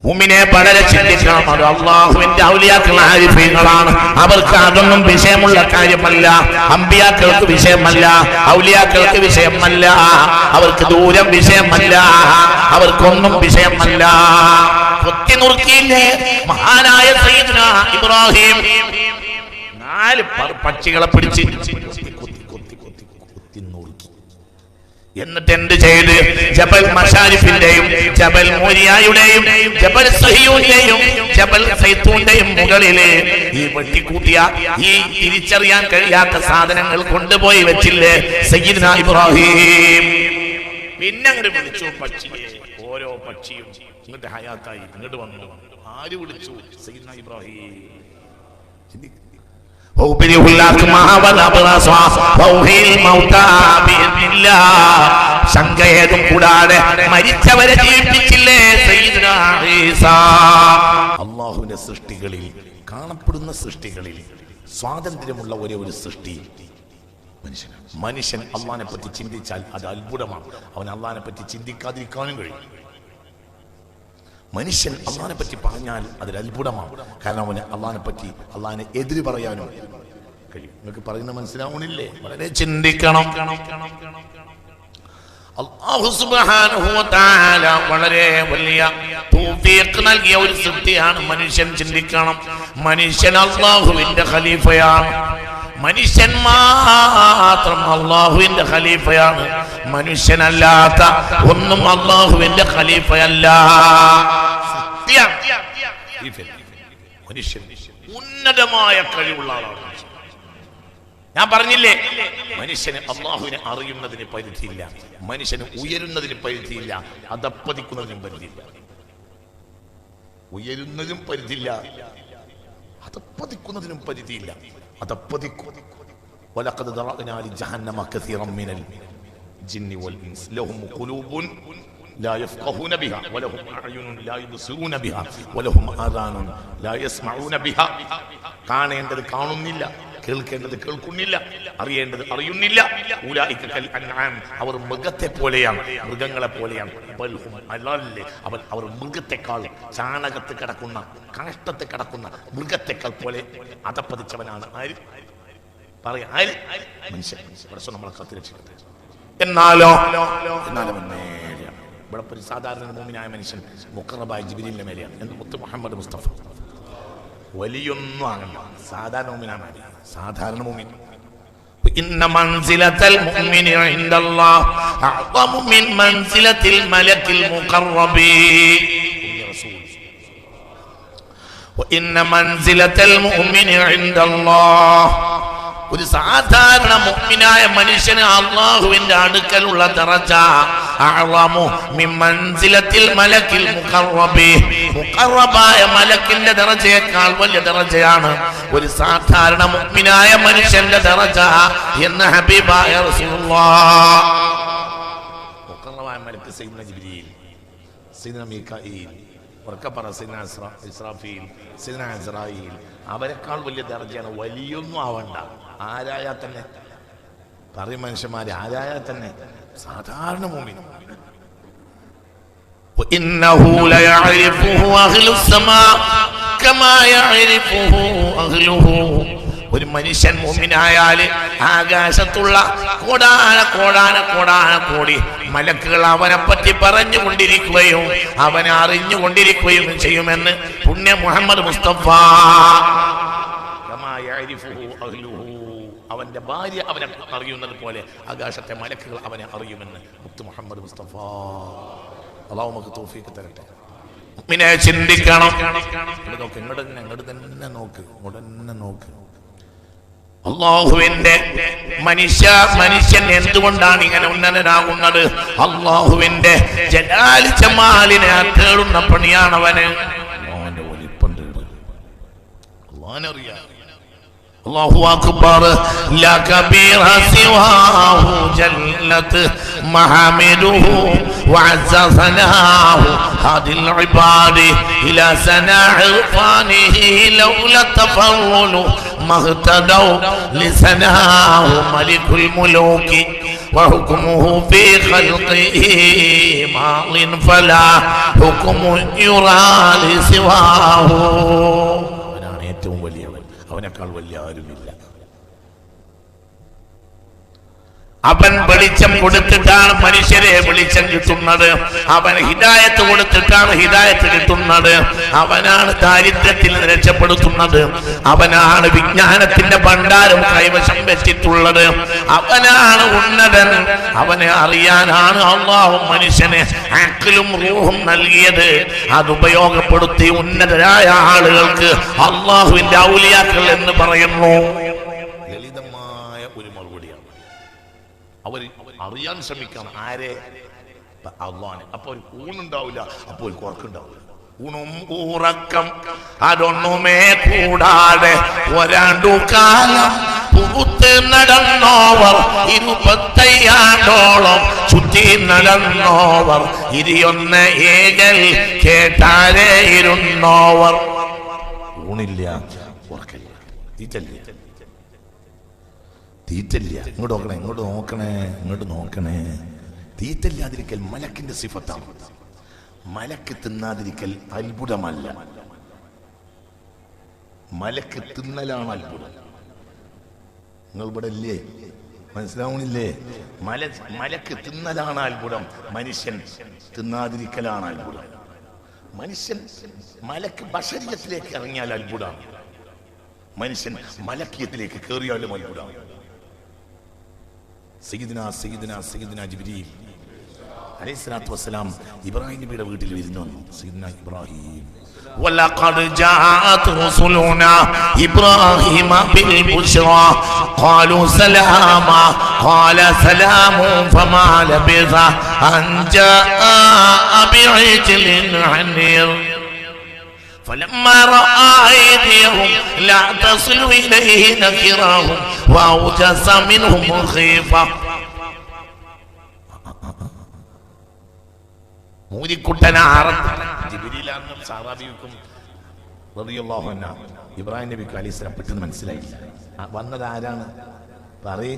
മുഅ്മിനെ വളരെ ചിന്തിക്കണം. അത് അല്ലാഹുവിന്റെ ഔലിയാക്കൾ ആരിഫീങ്ങളാണ്. അവർക്ക് അതൊന്നും വിഷയമുള്ള കാര്യമല്ല. അമ്പിയാക്കൾക്ക് വിഷയമല്ല, ഔലിയാക്കൾക്ക് വിഷയമല്ല, അവർക്ക് ദൂരം വിഷയമല്ല, അവർക്കൊന്നും വിഷയമല്ല. കൊത്തി നുറുക്കിയില്ലേ മഹാനായ സയ്യിദുനാ ഇബ്രാഹിം? 4 പക്ഷികളെ പിടിച്ച് എന്നിട്ട് എന്ത് ചെയ്ത്? ജബൽ മശാരിഫിന്റെയും ജബൽ മോരിയായുടെയും ജബൽ സഹിയൂന്റെയും ജബൽ സൈത്തൂന്റെയും മുകളില് ഈ വെട്ടിക്കൂട്ടിയ ഈ തിരിച്ചറിയാൻ കഴിയാത്ത സാധനങ്ങൾ കൊണ്ടുപോയി വെച്ചില്ലേ സയ്യിദ്നാ ഇബ്രാഹിം? പിന്നെ അങ്ങോട്ട് വിളിച്ചു പക്ഷിയെ. ഓരോ പക്ഷിയും ഇങ്ങോട്ട് ഹയാത്തായി ഇങ്ങോട്ട് വന്നു. ആര് വിളിച്ചു? സയ്യിദ്നാ ഇബ്രാഹിം. ശങ്കയേതും കൂടാതെ മരിച്ചവരെ ജീവിപ്പിച്ചില്ലേ സയ്യിദുനാ ഈസാ? അല്ലാഹുവിന്റെ സൃഷ്ടികളിൽ, കാണപ്പെടുന്ന സൃഷ്ടികളിൽ സ്വാതന്ത്ര്യമുള്ള ഒരേ ഒരു സൃഷ്ടി മനുഷ്യനാണ്. മനുഷ്യൻ അള്ളാഹിനെ പറ്റി ചിന്തിച്ചാൽ അത് അത്ഭുതമാണ്. അവൻ അള്ളാഹിനെ പറ്റി ചിന്തിക്കാതിരിക്കാനും കഴിയും. മനുഷ്യൻ അള്ളാഹിനെ പറ്റി പറഞ്ഞാൽ അതൊരു അത്ഭുതമാണ്. കാരണം അവന് അള്ളാഹിനെ പറ്റി, അള്ളാഹിനെ എതിര് പറയാനും കഴിയും. നിങ്ങൾക്ക് പറയുന്നത് മനസ്സിലാവണില്ലേ? വളരെ ചിന്തിക്കണം. അല്ലാഹു സുബ്ഹാനഹു വ തആല വളരെ വലിയ തൗഫീഖ് നൽകിയ ഒരു സൃഷ്ടിയാണ് മനുഷ്യൻ. ചിന്തിക്കണം. മനുഷ്യൻ അല്ലാഹുവിന്റെ ഖലീഫയാണ്. മനുഷ്യൻ മാത്രം അല്ലാഹുവിന്റെ ഖലീഫയാണ്. മനുഷ്യനല്ലാത്ത ഒന്നും അല്ലാഹുവിന്റെ ഖലീഫയല്ല. മനുഷ്യൻ ഉന്നതമായ കഴിവുള്ള ആളാണ്. ഞാൻ പറഞ്ഞില്ലേ, മനുഷ്യന് അല്ലാഹുവിനെ അറിയുന്നതിന് പരിധിയില്ല, മനുഷ്യന് ഉയരുന്നതിന് പരിധിയില്ല, അതപ്പതിക്കുന്നതിനും പരിധിയില്ല. ഉയരുന്നതിനും പരിധിയില്ല, അതപ്പതിക്കുന്നതിനും പരിധിയില്ല. അതപ്പതിക്കും. വലഖദ് ദറഅനാ ലിജഹന്നമ കസീറൻ മിനൽ ജിന്നി വൽ ഇൻസ് ലഹും ഖുലൂബുൻ ലാ യഫ്ഖഹൂന ബിഹാ വലഹും അഅ്യുനുൻ ലാ യുബ്സിറൂന ബിഹാ വലഹും ആദാനുൻ ലാ യസ്മഊന ബിഹാ. കാണേണ്ടത് കാണുന്നില്ല, കേൾക്കേണ്ടത് കേൾക്കുന്നില്ല, അറിയേണ്ടത് അറിയുന്നില്ല. ഉലൈക കൽ അൻആം, അവർ മൃഗത്തെ പോലെയാണ്, മൃഗങ്ങളെ പോലെയാണ്. ബൽഹും അളൽ, അവർ മൃഗത്തെക്കാൾ, ചാണകത്ത് കിടക്കുന്ന, കാഷ്ടത്തെ കിടക്കുന്ന മൃഗത്തെക്കാൾ പോലെ അതപ്പതിച്ചവനാണ്. ആര് പറയാ? ആര്? മനുഷ്യൻ. നമ്മളെ കത്തിരക്ഷിക്കട്ടെ. എന്നാലോ ഇവിടെ ഒരു സാധാരണ മുഅ്മിനായ മനുഷ്യൻ മുഖറബായ ജിബ്രീലിന്റെ മേലെയാണ്. എന്ന് മുത്ത് മുഹമ്മദ് മുസ്തഫ. വലിയൊന്നും ആകണ്ട, സാധാരണ മുഅ്മിനാണ്. സാധാരണ മുഅ്മിൻ. ഇന്ന മൻസിലത്തൽ മുഅ്മിനി ഇൻദല്ലാഹ് അഅ്ളമു മിൻ മൻസിലത്തിൽ മലക്കിൽ മുഖറബീൻ. ഇന്ന മൻസിലത്തൽ മുഅ്മിനി ഇൻദല്ലാഹ്, ഒരു സാധാരണ മുഅ്മിനായ മനുഷ്യന് അല്ലാഹുവിന്റെ അടുക്കലുള്ള ദറജ അഅ്ളമു മിൻ മൻസിലത്തിൽ മലക്കിൽ മുഖറബി, മുഖറബായ മലക്കിന്റെ ദറജയേക്കാൾ വലിയ ദറജയാണ് ഒരു സാധാരണ മുഅ്മിനായ മനുഷ്യന്റെ ദറജ എന്ന് ഹബീബായ റസൂലുള്ളാഹ്. മുഖറബായ മലക്ക് സയ്യിദുനാ ജിബ്രീൽ, സയ്യിദുനാ മീകാഈൽ, ഉറക്കപ്പറ സയ്യിദുനാ ഇസ്രാഫീൽ, സയ്യിദുനാ അസ്റായീൽ, അവരെക്കാൾ വലിയ ദറജയാണ്. വലിയൊന്നും ആവണ്ട, ആരായാൽ തന്നെ പറയും മനുഷ്യന്മാരെ, ആരായാൽ തന്നെ സാധാരണ മുഅ്മിൻ. ഇന്നഹു ലയഅരിഫുഹു അഹ്ലുസ് സമാ കമാ യഅരിഫുഹു അഹ്ലുഹു. ഒരു മനുഷ്യൻ മുഅ്മിനായാൽ ആകാശത്തുള്ള കോടാന കോടി മലക്കുകൾ അവനെ പറ്റി പറഞ്ഞുകൊണ്ടിരിക്കുകയും അവനെ അറിഞ്ഞുകൊണ്ടിരിക്കുകയും ചെയ്യുമെന്ന് പുണ്യ മുഹമ്മദ് മുസ്തഫ. കമാ യഅരിഫുഹു അഹ്ലുഹു, അവന്റെ ഭാര്യ അവനെ അറിയുന്നത് പോലെ ആകാശത്തെ മലക്കുകൾ അവനെ അറിയുമെന്ന് മുത്ത് മുഹമ്മദ് മുസ്തഫ. അല്ലാഹു നമുക്ക് തൗഫീഖ് തരട്ടെ. മുഅ്മിനെ ചിന്തിക്കണം. ഇങ്ങോട്ട് തന്നെ നോക്ക്. അല്ലാഹുവിന്റെ മനുഷ്യൻ എന്തുകൊണ്ടാണ് ഇങ്ങനെ ഉന്നതനാകുന്നത്? അല്ലാഹുവിന്റെ ജലാൽ ജമാലിനെ തേടുന്ന പണിയാണ് അവന്. അവന്റെ വലിപ്പം തേടുക, അല്ലാഹുവിനറിയാം. അല്ലാഹു അക്ബർ. ലാ കബീറ സിവാഹു ജല്ലത്ത് മഹമിദുഹു വഅസ്സ സനാഹു ഹാദിൽ ഇബാദി ഇലാ സനാഇ ഫാനിഹി ലൗല തഫറുലു മഹ്തദൗ ലിസനാഹു മലികുൽ മുലൂകി وحكمه في خلقه ماض فلا حكم يرى لسواه. അവനാണ് ഏറ്റവും വലിയവൻ, അവനേക്കാൾ വലിയ ആരുമില്ല. അവൻ വെളിച്ചം കൊടുത്തിട്ടാണ് മനുഷ്യരെ വെളിച്ചം കിട്ടുന്നത്. അവൻ ഹിദായത്ത് കൊടുത്തിട്ടാണ് ഹിദായത്ത് കിട്ടുന്നത്. അവനാണ് ദാരിദ്ര്യത്തിൽ നിന്ന് രക്ഷപ്പെടുത്തുന്നത്. അവനാണ് വിജ്ഞാനത്തിന്റെ ഭണ്ഡാരം കൈവശം വെച്ചിട്ടുള്ളത്. അവനാണ് ഉന്നതൻ. അവനെ അറിയാനാണ് അല്ലാഹു മനുഷ്യന് അഖ്ലും റൂഹും നൽകിയത്. അത് ഉപയോഗപ്പെടുത്തി ഉന്നതരായ ആളുകൾക്ക് അല്ലാഹുവിന്റെ ഔലിയാക്കൾ എന്ന് പറയുന്നു. ലളിതമായ ഒരു മറുപടിയാണ്. അവർ അറിയാൻ ശ്രമിക്കണം ആരെ? അള്ളാനെ. അപ്പൊ ഒരു ഊണുണ്ടാവില്ല, അപ്പൊ ഒരു കുറക്കുണ്ടാവില്ല. ഊണും ഉറക്കം അതൊന്നുമേ കൂടാതെ ഒരാണ്ടു കാലം പുറത്ത് നടന്നോവർ 25 ആണ്ടോളം ചുറ്റി നടന്നോവർ 21 ഏകൽ കേട്ടാരെ ഇരുന്നോവർ. ഊണില്ല, ഉറക്കില്ല, തീറ്റല്ല. ഇങ്ങോട്ട് നോക്കണേ, ഇങ്ങോട്ട് നോക്കണേ, ഇങ്ങോട്ട് നോക്കണേ. തീറ്റല്ലാതിരിക്കൽ മലക്കിന്റെ സിഫത്താണ്. മലക്ക് തിന്നാതിരിക്കൽ അത്ഭുതമല്ല, മലക്ക് തിന്നലാണ് അത്ഭുതം. നിങ്ങൾ ഇവിടെ ഇല്ലേ? മനസ്സിലാവണില്ലേ? മലക്ക് തിന്നലാണ് അത്ഭുതം, മനുഷ്യൻ തിന്നാതിരിക്കലാണ് അത്ഭുതം. മനുഷ്യൻ മലക്ക് ബശരീയത്തിലേക്ക് ഇറങ്ങിയാൽ അത്ഭുതമാണ്, മനുഷ്യൻ മലക്കീയത്തിലേക്ക് കയറിയാലും അത്ഭുതമാണ്. സയ്യിദുനാ ജിബ്രീൽ അലൈഹിസ്സലാത്തു വസ്സലാം ഇബ്രാഹിം നബിയുടെ വീട്ടിൽ വിരുന്നു വന്നു. സയ്യിദുനാ ഇബ്രാഹിം വലഖദ ജാഅത് റസൂലുനാ ഇബ്രാഹിമ ബിൽ ബുശ്റാ ഖാലു സലാമാ ഖാല സലാമു ഫമാ ലബിസ അൻ ജാഅ ബിഇജ്ലിൻ ഹനീർ فلما رأى أيديهم لا تصل إليه نكرهم وأوجس منهم خيفة. ഇബ്രാഹിം നബിക്ക് അലൈഹിസ്സലാം പെട്ടെന്ന് മനസ്സിലായില്ല വന്നത് ആരാണ്. പറയേ,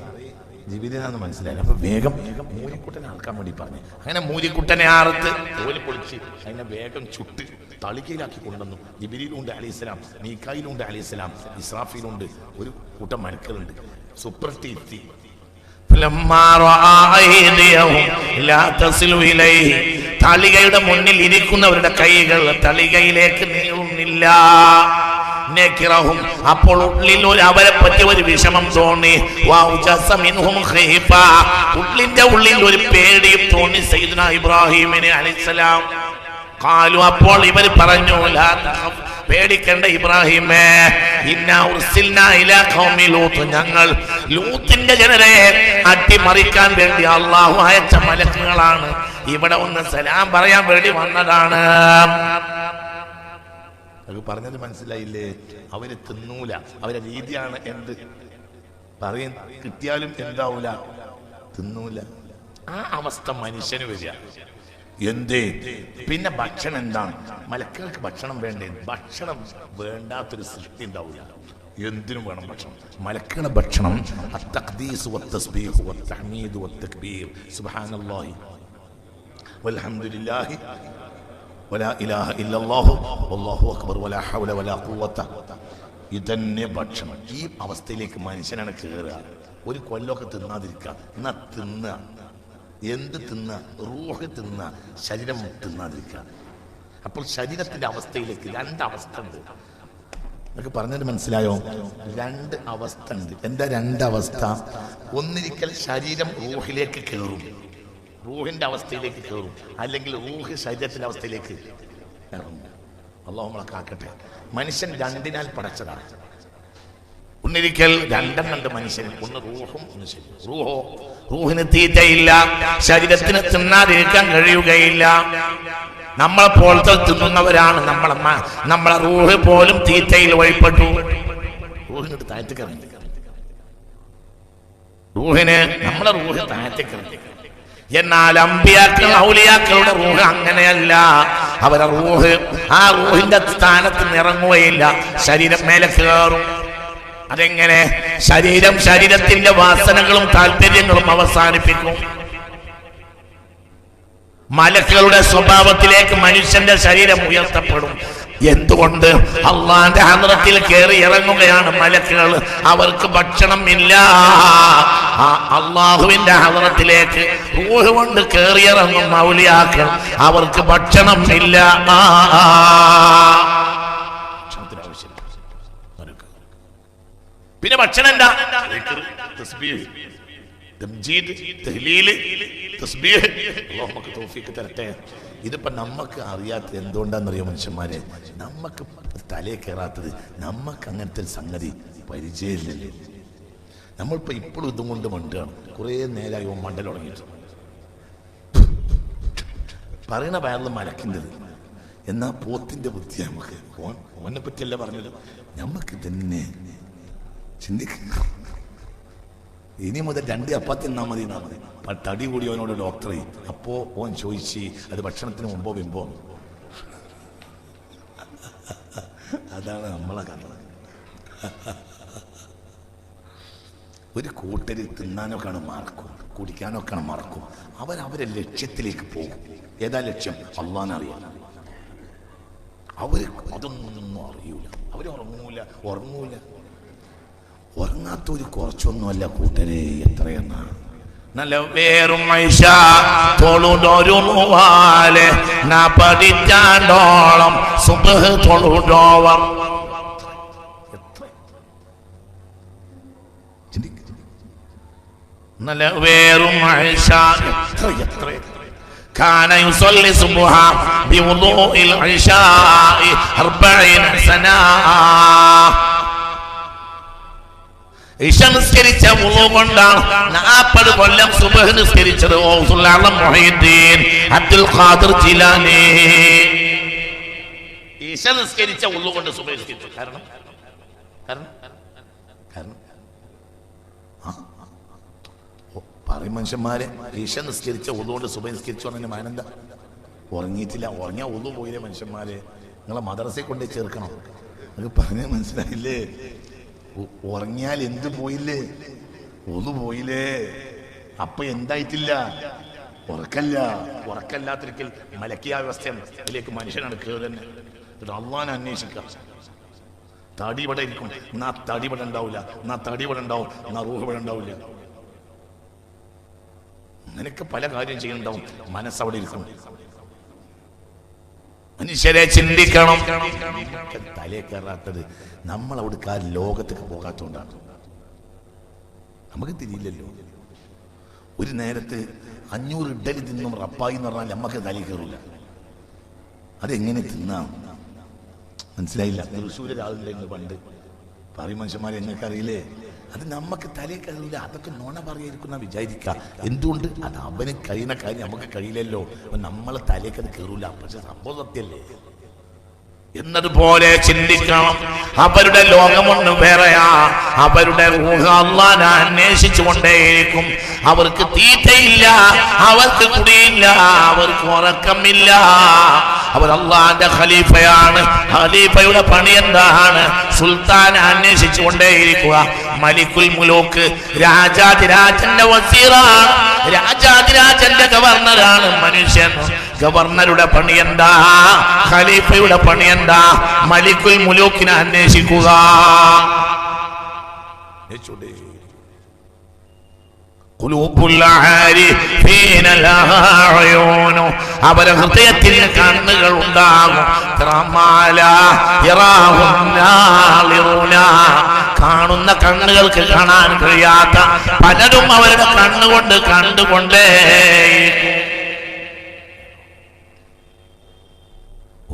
ജിബിരിലാന്ന് മനസ്സിലായില്ല. അപ്പൊ വേഗം മൂരിക്കുട്ടനെ അറക്കാൻ വേണ്ടി പറഞ്ഞു. അങ്ങനെ മൂരിക്കുട്ടനെ അറുത്ത് തോല് പൊളിച്ച് അതിനെ വേഗം ചുട്ട് തളികയിലാക്കി കൊണ്ടുവന്നു. ജിബ്രീലുണ്ട് അലൈഹിസ്സലാം, മീകായിലുണ്ട് അലൈഹിസ്സലാം, ഇസ്രാഫീലുണ്ട്, ഒരു കൂട്ടം മലക്കുകളുണ്ട്. സുപ്രത്തിത്തി തളികയുടെ മുന്നിൽ ഇരിക്കുന്നവരുടെ കൈകൾ തളികയിലേക്ക് നീളുന്നില്ല. അപ്പോൾ ഉള്ളിൽ അവരെ പറ്റി ഒരു വിഷമം തോന്നി. ഉള്ളിന്റെ ഉള്ളിൽ ഒരു പേടിയും തോന്നി സയ്യിദുനാ ഇബ്രാഹിമിന് അലൈഹിസ്സലാം. ഖാലു, അപ്പോൾ ഇവർ പറഞ്ഞു, ലാ തഖഫ്, പേടിക്കണ്ട ഇബ്രാഹിമേ, ഇന്നാ ഉർസിൽനാ ഇലാ ഖൗമി ലൂത്ത്, ഞങ്ങൾ ലൂത്തിന്റെ ജനരെ അട്ടിമറിക്കാൻ വേണ്ടി അല്ലാഹു അയച്ച മലക്കുകളാണ്. ഇവിടെ ഒന്ന് സലാം പറയാൻ വേണ്ടി വന്നതാണ്. അത് പറഞ്ഞത് മനസ്സിലായില്ലേ? അവര് തിന്നൂല, അവരെ രീതിയാണ്. എന്ത് പറയും, കിട്ടിയാലും എന്താവൂല, തിന്നൂല. ആ അവസ്ഥ മനുഷ്യന് വരിക. എന്തേ? പിന്നെ ഭക്ഷണം എന്താണ്? മലക്കുകൾക്ക് ഭക്ഷണം വേണ്ടേ? ഭക്ഷണം വേണ്ടാത്തൊരു സൃഷ്ടി ഉണ്ടാവില്ല. എന്തിനും വേണം ഭക്ഷണം. മലക്കുകളുടെ ഭക്ഷണം അത്തഖ്ദീസ് വത്തസ്ബീഹ് വത്തഹ്മീദ് വത്തക്ബീർ സുബ്ഹാനല്ലാഹി വൽഹംദുലില്ലാഹി വലാ ഇലാഹ ഇല്ലല്ലാഹു വല്ലാഹു അക്ബർ വലാ ഹൗല വലാ ഖുവത. ഇതന്നെ ഭക്ഷണം. ഈ അവസ്ഥയിലേക്ക് മനുഷ്യനാണ് കയറുക. ഒരു കൊല്ലമൊക്കെ തിന്നാതിരിക്കുക. എന്നാ തിന്നുക. എന്ത് തിന്നുക? റൂഹ് തിന്നുക, ശരീരം തിന്നാതിരിക്കുക. അപ്പോൾ ശരീരത്തിന്റെ അവസ്ഥയിലേക്ക് രണ്ടവസ്ഥ ഉണ്ട്. നിങ്ങൾക്ക് പറഞ്ഞത് മനസ്സിലായോ? രണ്ട് അവസ്ഥ ഉണ്ട്. എന്താ രണ്ടവസ്ഥ? ഒന്നിരിക്കൽ ശരീരം റൂഹിലേക്ക് കയറും, റൂഹിന്റെ അവസ്ഥയിലേക്ക് കയറും, അല്ലെങ്കിൽ റൂഹ് ശരീരത്തിന്റെ അവസ്ഥയിലേക്ക് ഇറങ്ങും. അല്ലാഹു നമ്മളെ കാക്കട്ടെ. മനുഷ്യൻ രണ്ടിനാൽ പടച്ചതാണ്. ഒന്നിരിക്കൽ രണ്ടെണ്ണുണ്ട് മനുഷ്യന്. ഒന്ന് റൂഹും ഒന്ന് ശരീരം. റൂഹിന് തീറ്റയില്ല, ശരീരത്തിന് തിന്നാതിരിക്കാൻ കഴിയുകയില്ല. നമ്മളെ പോലത്തെ തിന്നുന്നവരാണ് നമ്മളെ റൂഹ് പോലും തീറ്റയിൽ വഴിപ്പെട്ടു. റൂഹിനോട് താഴ്ത്തിക്കറിഞ്ഞു. റൂഹിന് നമ്മളെ റൂഹ് താഴ്ത്തിക്കറിഞ്ഞു. എന്നാൽ അമ്പിയാക്കൾ ഔലിയാക്കളുടെ റൂഹ് അങ്ങനെയല്ല. അവരെ റൂഹ് ആ റൂഹിന്റെ സ്ഥാനത്ത് ഇറങ്ങുകയില്ല, ശരീരം മേലെ കയറും. അതെങ്ങനെ? ശരീരത്തിന്റെ വാസനകളും താല്പര്യങ്ങളും അവസാനിപ്പിക്കും. മലക്കുകളുടെ സ്വഭാവത്തിലേക്ക് മനുഷ്യന്റെ ശരീരം ഉയർത്തപ്പെടും. എന്തുകൊണ്ട്? അള്ളാന്റെ ഹദ്റത്തിൽ കയറി ഇറങ്ങുകയാണ് മലക്കുകൾ. അവർക്ക് ഭക്ഷണം ഇല്ല. അള്ളാഹുവിന്റെ ഹദ്റത്തിലേക്ക് റൂഹ് കൊണ്ട് കയറിയിറങ്ങും ഔലിയാക്കൾ. അവർക്ക് ഭക്ഷണം ഇല്ല. പിന്നെ ഭക്ഷണം എന്താ? തസ്ബീഹ്, തംജീദ്, തഹ്ലീല്, തസ്ബീഹ്. അല്ലാഹു നമുക്ക് തൗഫീഖ് തരട്ടെ. ഇതിപ്പോ നമുക്ക് അറിയാത്തത് എന്തുകൊണ്ടാണെന്നറിയോ മനുഷ്യന്മാരെ? നമുക്ക് തലേ കയറാത്തത്, നമുക്ക് അങ്ങനത്തെ സംഗതി പരിചയമില്ലല്ലോ. നമ്മളിപ്പോ ഇപ്പോഴും ഇതും കൊണ്ട് മണ്ടുകയാണ്. കുറേ നേരമായി ഓൻ മണ്ടൽ തുടങ്ങിയിട്ട് പറയണ വയറിൽ മലക്കിൻ്റെത്. എന്നാ പോത്തിന്റെ ബുദ്ധി നമുക്ക് ഓനെ പറ്റിയല്ല പറഞ്ഞത്. നമുക്ക് തന്നെ ചിന്തിക്കുക. ഇനി മുതൽ 2 ചപ്പാത്തി തിന്നാ മതി. തടി കൂടി അവനോട് ഡോക്ടറെ. അപ്പോ ഓൻ ചോദിച്ച് അത് ഭക്ഷണത്തിന് മുമ്പോ പിമ്പോ. അതാണ് നമ്മളെ കഥ. ഒരു കൂട്ടര് തിന്നാനൊക്കെയാണ് മറക്കും, കുടിക്കാനൊക്കെയാണ് മറക്കും. അവരെ ലക്ഷ്യത്തിലേക്ക് പോകും. ഏതാ ലക്ഷ്യം? അള്ളാഹ്നറിയാം. അവര് അതൊന്നും അറിയൂല. ഉറങ്ങൂല. ഉറങ്ങാത്തൊരു കുറച്ചൊന്നുമല്ല കൂട്ടരെ, എത്രയെന്നാണ്. നല്ല വേറും തൊഴുതൊരുവാലെ പതിറ്റാണ്ടോളം സുബ്ഹ് തൊഴുതോവർ. നല്ല വേറും എത്ര كان يصلي الصبح بوضوء العشاء 40 سنة. ഇശ നിസ്കരിച്ച വുളു കൊണ്ടാണ് 40 കൊല്ലം സുബ്ഹ് നിസ്കരിച്ചത്. ഗൗസുൽ ആലം മുഹീദ്ദീൻ അബ്ദുൽ ഖാദിർ ജിലാനി ഇശ നിസ്കരിച്ച വുളു കൊണ്ട് സുബ്ഹ് നിസ്കരിച്ചു. കാരണം പറയും മനുഷ്യന്മാരെ, ഇശ നിസ്കരിച്ച വുളു കൊണ്ട് സുബ്ഹ് നിസ്കരിച്ചു പറഞ്ഞതിന് മാനെന്താ? ഉറങ്ങിയിട്ടില്ല. ഉറങ്ങിയ വുളു പോയില്ലേ മനുഷ്യന്മാരെ? നിങ്ങളെ മദ്രസയിൽ കൊണ്ടേ ചേർക്കണം. നിങ്ങൾക്ക് പറഞ്ഞത് മനസ്സിലായില്ലേ? ഉറങ്ങിയാൽ എന്ത് പോയില്ലേ? ഒന്നു പോയില്ലേ? അപ്പൊ എന്തായിട്ടില്ല? ഉറക്കല്ലാത്തിരിക്കൽ മലക്കിയ അവസ്ഥയാണ്. ഇതിലേക്ക് മനുഷ്യനാണ് കയറി തന്നെ. അള്ളാനെ അന്വേഷിക്കുക. തടി ഇവിടെ ഇരിക്കും, എന്നാ തടി ഇവിടെ ഉണ്ടാവില്ല. എന്നാ തടി ഇവിടെ ഉണ്ടാവും, എന്നാ റൂഹ് ഇവിടെ ഉണ്ടാവില്ല. അങ്ങനെയൊക്കെ പല കാര്യം ചെയ്യുന്നുണ്ടാവും. മനസ്സവിടെ ഇരിക്കും. മനുഷ്യരെ ചിന്തിക്കണം. തലേ കയറാത്തത് നമ്മൾ അവിടേക്ക് ആ ലോകത്തേക്ക് പോകാത്തതുകൊണ്ടാണ്. നമുക്ക് തിരിയില്ലല്ലോ. ഒരു നേരത്ത് 500 ഇഡ്ഡലി തിന്നും റപ്പായി എന്ന് പറഞ്ഞാൽ നമുക്ക് തലേ കയറില്ല. അതെങ്ങനെ തിന്നാം? മനസ്സിലായില്ല. തൃശ്ശൂർ ഒരാളുണ്ടെങ്കിൽ പണ്ട് പറയും മനുഷ്യന്മാരെ, എങ്ങൾക്ക് അറിയില്ലേ? അത് നമുക്ക് തലേ കയറില്ല. അതൊക്കെ നുണ പറയാതിരിക്കുന്ന വിചാരിക്കുക. എന്തുകൊണ്ട്? അത് അവന് കഴിയുന്ന കാര്യം നമുക്ക് കഴിയില്ലല്ലോ. അപ്പൊ നമ്മളെ തലേക്ക് അത് കയറൂല. പക്ഷെ സംഭവം സത്യല്ലേ എന്നതുപോലെ ചിന്തിക്കണം. അവരുടെ ലോകമൊന്നും വേറെയാ. അവരുടെ അല്ലാഹനെ അന്വേഷിച്ചു കൊണ്ടേയിരിക്കും. അവർക്ക് തീറ്റയില്ല, അവർക്ക് കുടിയില്ല, അവർക്ക് ഉറക്കമില്ല. അവർ അല്ലാഹന്റെ ഖലീഫയാണ്. ഖലീഫയുടെ പണി എന്താണ്? സുൽത്താനെ അന്വേഷിച്ചു കൊണ്ടേയിരിക്കുക. മലിക്കുൽ മുലൂക്ക്, രാജാതിരാജന്റെ വസീറാണ്. രാജാതിരാജന്റെ ഗവർണറാണ് മനുഷ്യൻ. ഗവർണറുടെ പണി എന്താ? ഖലീഫയുടെ പണി എന്താ? മലിക്കുൽ മുലൂക്കിനെ അന്വേഷിക്കുക. അവരുടെ ഹൃദയത്തിൽ കണ്ണുകൾ ഉണ്ടാകും. കാണുന്ന കണ്ണുകൾക്ക് കാണാൻ കഴിയാത്ത പലരും അവരുടെ കണ്ണുകൊണ്ട് കണ്ടുകൊണ്ടേ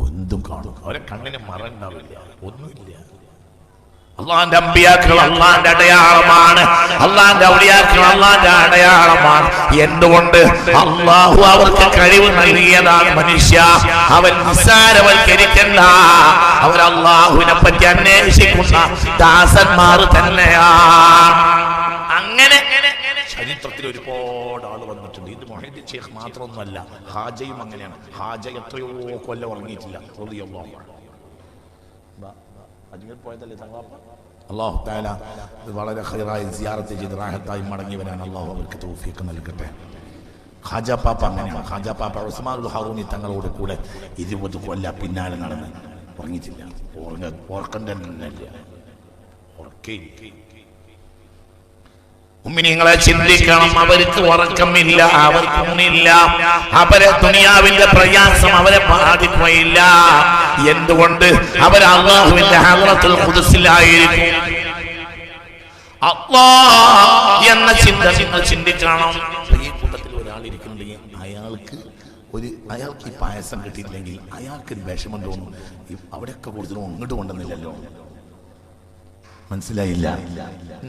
എന്തും കാണും. അവരെ കണ്ണിന് മറണ്ടാവില്ല, ഒന്നുമില്ല. അള്ളാന്റെ അമ്പിയാക്കൾ അള്ളാന്റെ അടയാളമാണ്. അള്ളാന്റെ ഔലിയാക്കൾ അള്ളാന്റെ അടയാളമാണ്. എന്തുകൊണ്ട്? അള്ളാഹു അവർക്ക് കഴിവ് നൽകിയതാണ്. മനുഷ്യ അവൻ നിസ്സാരവൽക്കരിക്കണ്ട. അവർ അള്ളാഹുവിനെ പറ്റി അന്വേഷിക്കുന്ന ദാസന്മാർ തന്നെയാണ്. അങ്ങനെ ചരിത്രത്തിൽ ഒരുപാട് ആള് വന്നിട്ടുണ്ട്. ഇത് മൊഹീദ്ദീൻ ശൈഖ് മാത്രമൊന്നുമല്ല, ഹാജയും അങ്ങനെയാണ്. ഹാജ എത്രയോ കൊല്ലം ഉറങ്ങിയിട്ടില്ല. അജ്മീർ പോയതല്ലേ തങ്ങളാപ്പ? അല്ലാഹു തആല വളരെ ഖൈറായി സിയാറത്ത് ചെയ്ത് റാഹത്തായി മടങ്ങി വരാൻ അല്ലാഹു അവർക്ക് തൗഫീഖ് നൽകട്ടെ. ഖാജ പാപ്പ അങ്ങനെയാണ്. ഖാജ പാപ്പ ഉസ്മാനുൽ ഹറൂനി തങ്ങളോട് കൂടെ 20 കൊല്ലം പിന്നാലെ നടന്ന് ഉറങ്ങിയിട്ടില്ല. ഉറക്കണ്ടല്ല. മുഅ്മിനീങ്ങളെ ചിന്തിക്കണം. അവർക്ക് ഉറക്കമില്ല, അവർക്ക് ഊണില്ല, അവരെ ദുനിയാവിന്റെ പ്രയാസം അവരെ ബാധിക്കുകയില്ല. എന്തുകൊണ്ട്? അവർ അല്ലാഹുവിന്റെ ഹദ്റത്തുൽ ഖുദ്സിലായിരിക്കും. അല്ലാഹ് എന്ന ചിന്ത നിങ്ങൾ ചിന്തിക്കണം. ഈ കൂട്ടത്തിൽ ഒരാളിരിക്കുന്നുണ്ടെങ്കിൽ അയാൾക്ക് ഈ പായസം കിട്ടിയില്ലെങ്കിൽ അയാൾക്ക് വിഷമം തോന്നും. അവിടെയൊക്കെ കൂടുതലും ഇങ്ങോട്ട് കൊണ്ടുവന്നില്ലല്ലോ. മനസ്സിലായില്ല?